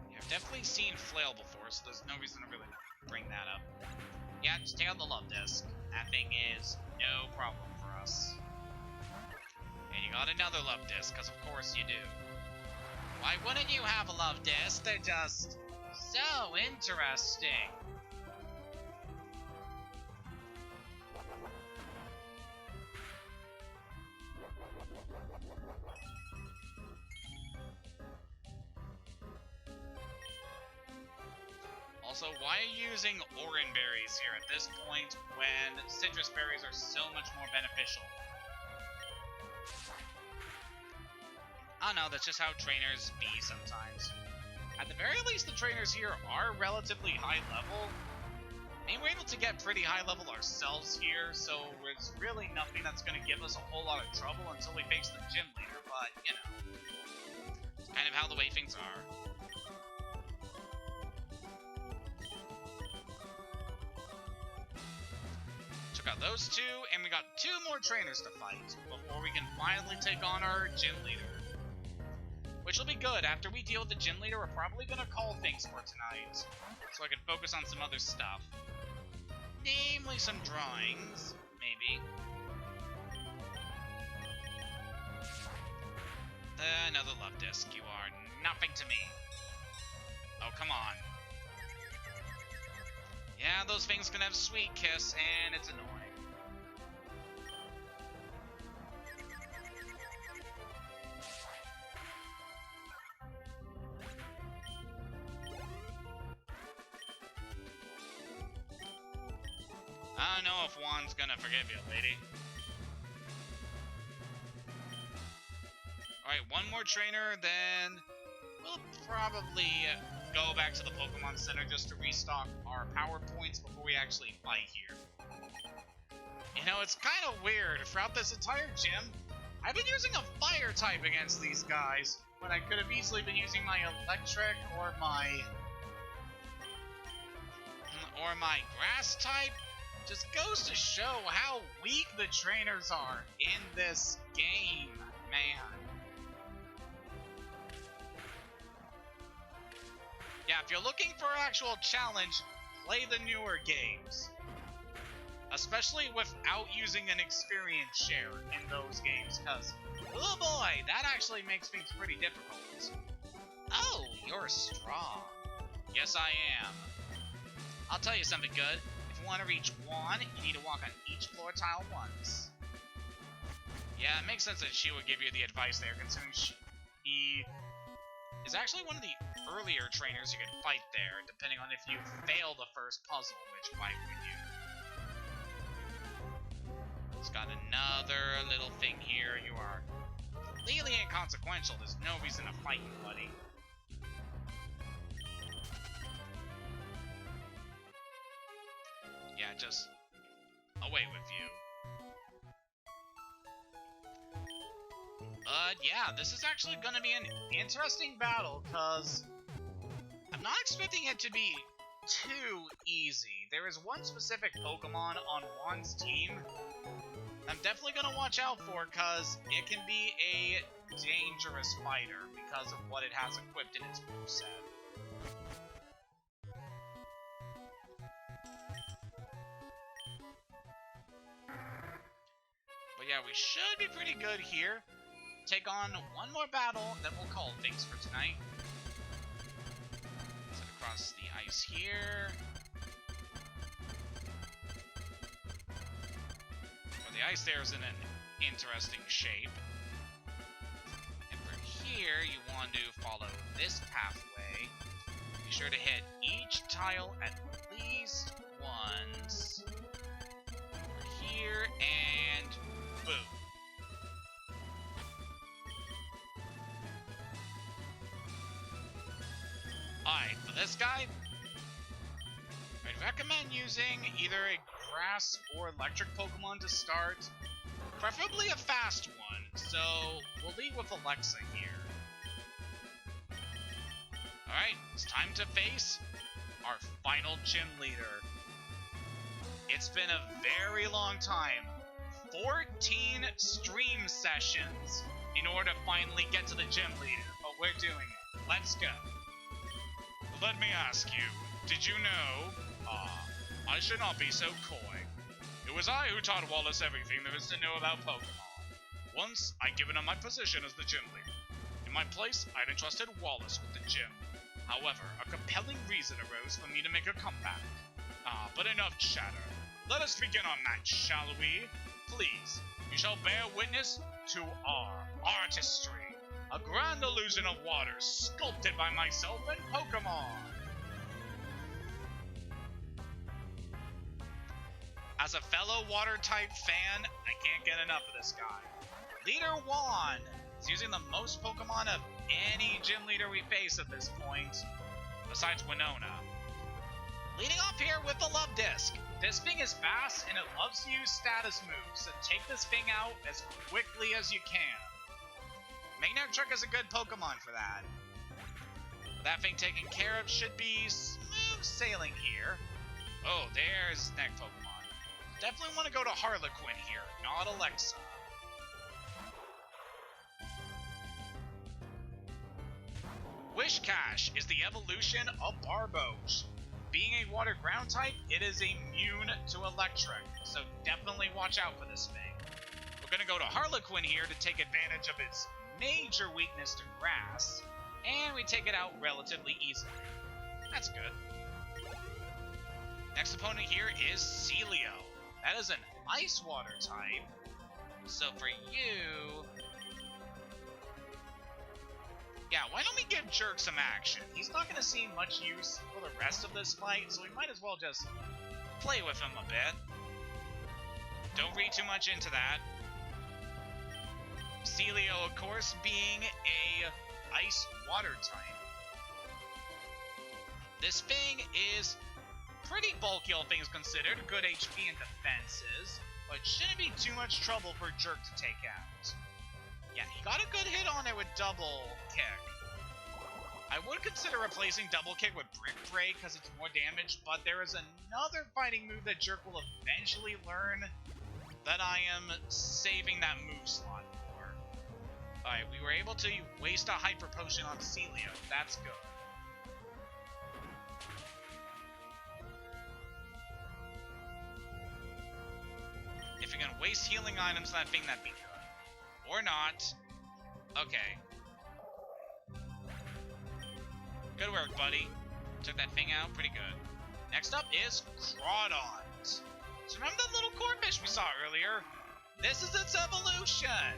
Yeah, I've definitely seen Flail before, so there's no reason to really bring that up. Yeah, just take out the Love Disc. That thing is no problem for us. And you got another Love Disc, because of course you do. Why wouldn't you have a Love Disc? They're just so interesting. Also, why are you using orange berries here at this point when citrus berries are so much more beneficial? I don't know, that's just how trainers be sometimes. At the very least, the trainers here are relatively high level. I mean, we're able to get pretty high level ourselves here, so there's really nothing that's going to give us a whole lot of trouble until we face the gym leader, but, you know, it's kind of how the way things are. Took out those two, and we got 2 more trainers to fight before we can finally take on our gym leader. Which will be good. After we deal with the gym leader, we're probably going to call things for tonight, so I can focus on some other stuff. Namely some drawings, maybe. Another love disc. You are nothing to me. Oh, come on. Yeah, those things can have sweet kiss, and it's annoying. I don't know if Hoenn's gonna forgive you, lady. Alright, one more trainer, then we'll probably go back to the Pokemon Center just to restock our power points before we actually fight here. You know, it's kind of weird. Throughout this entire gym, I've been using a fire type against these guys, when I could have easily been using my electric or my grass type. Just goes to show how weak the trainers are in this game, man. Yeah, if you're looking for an actual challenge, play the newer games. Especially without using an experience share in those games, because, oh boy, that actually makes things pretty difficult. Oh, you're strong. Yes, I am. I'll tell you something good. If you want to reach 1, you need to walk on each floor tile once. Yeah, it makes sense that she would give you the advice there, considering he is actually one of the earlier trainers you can fight there, depending on if you fail the first puzzle, which might win you. It's got another little thing here. You are completely inconsequential. There's no reason to fight you, buddy. Yeah, just away with you. Yeah, this is actually gonna be an interesting battle, because I'm not expecting it to be too easy. There is one specific Pokemon on Hoenn's team I'm definitely gonna watch out for, because it can be a dangerous fighter because of what it has equipped in its moveset. But yeah, we should be pretty good here. Take on one more battle, then we'll call things for tonight. Set across the ice here. Well, the ice there is in an interesting shape. And from here, you want to follow this pathway. Be sure to hit each tile at least once. Over here, and boom. Alright, for this guy, I'd recommend using either a grass or electric Pokemon to start, preferably a fast one, so we'll lead with Alexa here. Alright, it's time to face our final gym leader. It's been a very long time, 14 stream sessions in order to finally get to the gym leader, but we're doing it. Let's go. Let me ask you, did you know? I should not be so coy. It was I who taught Wallace everything there is to know about Pokemon. Once, I'd given up my position as the gym leader. In my place, I'd entrusted Wallace with the gym. However, a compelling reason arose for me to make a comeback. But enough chatter. Let us begin our match, shall we? Please, you shall bear witness to our artistry. A grand illusion of water sculpted by myself and Pokemon. As a fellow water-type fan, I can't get enough of this guy. Leader Juan is using the most Pokemon of any gym leader we face at this point, besides Winona. Leading off here with the Love Disc. This thing is fast and it loves to use status moves, so take this thing out as quickly as you can. Magnetrick is a good Pokemon for that. With that thing taken care of, should be smooth sailing here. Oh, there's next Pokemon. Definitely want to go to Harlequin here, not Alexa. Wishcash is the evolution of Barboach. Being a water ground type, it is immune to electric, so definitely watch out for this thing. We're going to go to Harlequin here to take advantage of its major weakness to grass, and we take it out relatively easily. That's good. Next opponent here is Celio. That is an ice water type, so for you... Yeah, why don't we give Jerk some action? He's not going to see much use for the rest of this fight, so we might as well just play with him a bit. Don't read too much into that. Celio, of course, being a ice water type. This thing is pretty bulky, all things considered. Good HP and defenses, but shouldn't be too much trouble for Jerk to take out. Yeah, he got a good hit on it with Double Kick. I would consider replacing Double Kick with Brick Break because it's more damage, but there is another fighting move that Jerk will eventually learn that I am saving that move slot for. Alright, we were able to waste a Hyper Potion on Celio. That's good. If you're gonna waste healing items on that thing, that'd be good. Or not. Okay. Good work, buddy. Took that thing out pretty good. Next up is Crawdons. So remember that little cornfish we saw earlier? This is its evolution.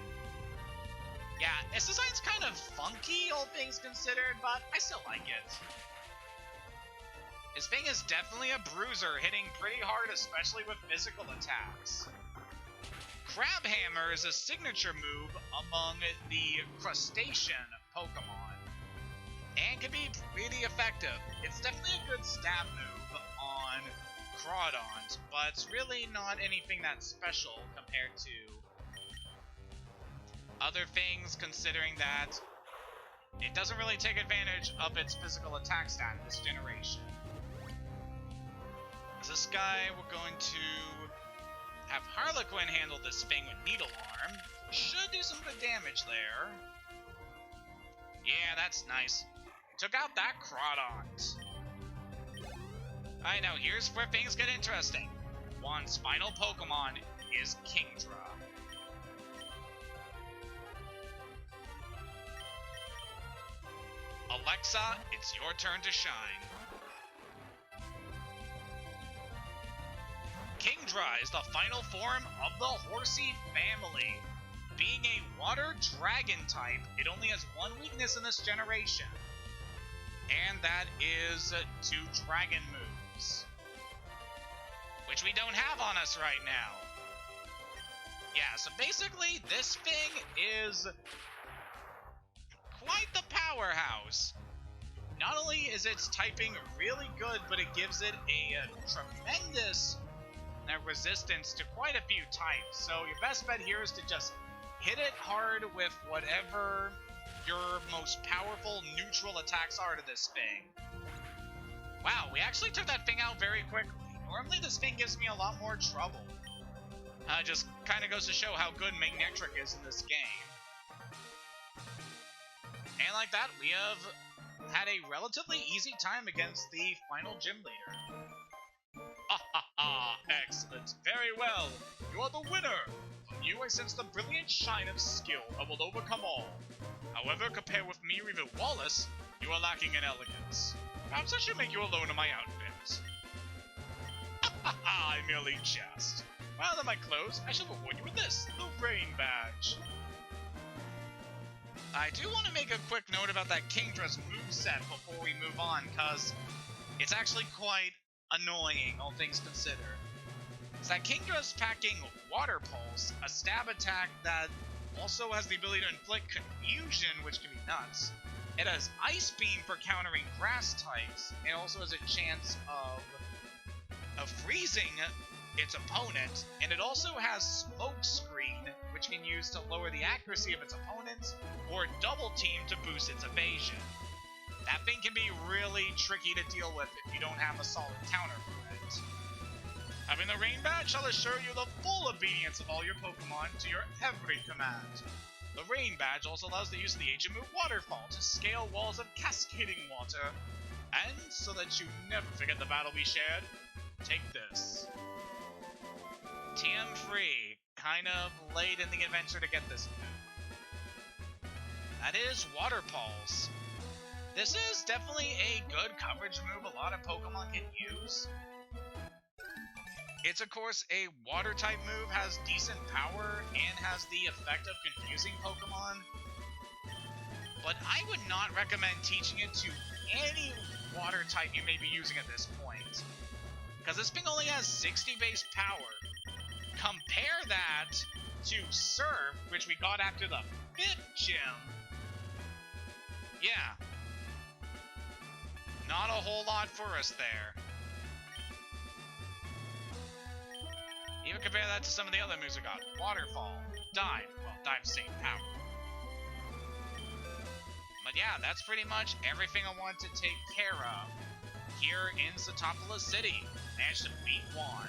Yeah, its design's kind of funky, all things considered, but I still like it. This thing is definitely a bruiser, hitting pretty hard, especially with physical attacks. Crab Hammer is a signature move among the crustacean Pokemon, and can be pretty effective. It's definitely a good stab move on Crawdons, but it's really not anything that special compared to other things, considering that it doesn't really take advantage of its physical attack stat this generation. As this guy, we're going to have Harlequin handle this thing with Needle Arm. Should do some good damage there. Yeah, that's nice. Took out that Crawdons. Alright, now here's where things get interesting. Juan's final Pokemon is Kingdra. Alexa, it's your turn to shine. Kingdra is the final form of the Horsey family. Being a water dragon type, it only has one weakness in this generation, and that is 2 dragon moves, which we don't have on us right now. Yeah, so basically this thing is quite the powerhouse. Not only is its typing really good, but it gives it a tremendous resistance to quite a few types. So your best bet here is to just hit it hard with whatever your most powerful neutral attacks are to this thing. Wow, we actually took that thing out very quickly. Normally this thing gives me a lot more trouble. Just kind of goes to show how good Magnetric is in this game. And like that, we have had a relatively easy time against the final gym leader. Ha ha ha! Excellent. Very well. You are the winner. From you I sense the brilliant shine of skill that will overcome all. However, compared with me or even Wallace, you are lacking in elegance. Perhaps I should make you a loan of my outfit. Ha ha ha! I merely jest. Rather than my clothes, I shall reward you with this, the Rain Badge. I do want to make a quick note about that Kingdra's moveset before we move on, because it's actually quite annoying, all things considered. is that Kingdra's packing Water Pulse, a stab attack that also has the ability to inflict confusion, which can be nuts. It has Ice Beam for countering grass types. It also has a chance of freezing its opponent, and it also has Smoke Screen, which can use to lower the accuracy of its opponents, or Double Team to boost its evasion. That thing can be really tricky to deal with if you don't have a solid counter for it. Having the Rain Badge shall assure you the full obedience of all your Pokemon to your every command. The Rain Badge also allows the use of the ancient move Waterfall to scale walls of cascading water. And so that you never forget the battle we shared, take this. TM free, kind of late in the adventure to get this move. That is Water Pulse. This is definitely a good coverage move a lot of Pokemon can use. It's of course a water type move, has decent power, and has the effect of confusing Pokemon. But I would not recommend teaching it to any water type you may be using at this point, because this thing only has 60 base power. Compare that to Surf, which we got after the 5th gym. Yeah. Not a whole lot for us there. Even compare that to some of the other moves we got. Waterfall, Dive. Well, Dive's same power. But yeah, that's pretty much everything I want to take care of here in Satopolis City. Managed to beat Juan.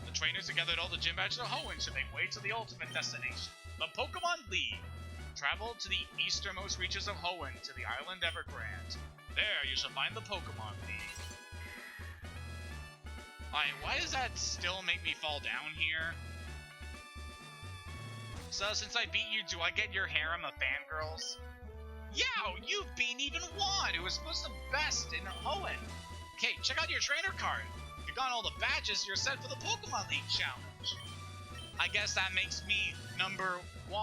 The trainers have gathered all the gym badges of Hoenn should make way to the ultimate destination, the Pokemon League. Travel to the easternmost reaches of Hoenn to the island Evergrande. There you shall find the Pokemon League. Why does that still make me fall down here? So, since I beat you, do I get your harem of fangirls? Yeah, you've beaten even Juan, who was supposed to best in Hoenn. Okay, check out your trainer card. If you've got all the badges, you're set for the Pokemon League challenge. I guess that makes me number 1.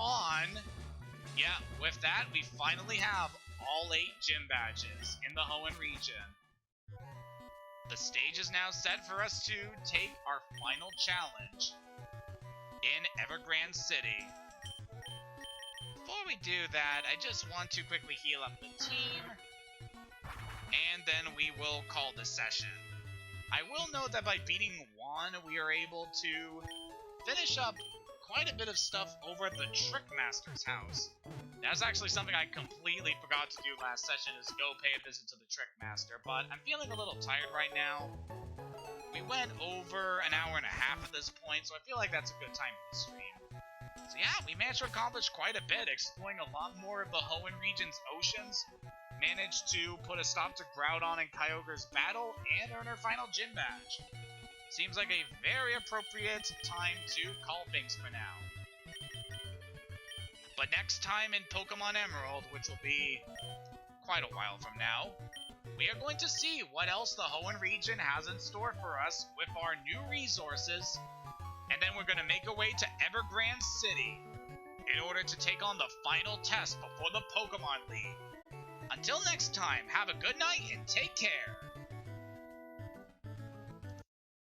Yeah, with that, we finally have all 8 gym badges in the Hoenn region. The stage is now set for us to take our final challenge in Evergrande City. Before we do that, I just want to quickly heal up the team, and then we will call the session. I will note that by beating Juan, we are able to finish up quite a bit of stuff over at the Trickmaster's house. That's actually something I completely forgot to do last session, is go pay a visit to the Trickmaster, but I'm feeling a little tired right now. We went over an hour and a half at this point, so I feel like that's a good time for the stream. So yeah, we managed to accomplish quite a bit, exploring a lot more of the Hoenn region's oceans, managed to put a stop to Groudon and Kyogre's battle, and earn our final gym badge. Seems like a very appropriate time to call things for now. But next time in Pokémon Emerald, which will be quite a while from now, we are going to see what else the Hoenn region has in store for us with our new resources, and then we're going to make our way to Evergrande City in order to take on the final test before the Pokemon League. Until next time, have a good night and take care!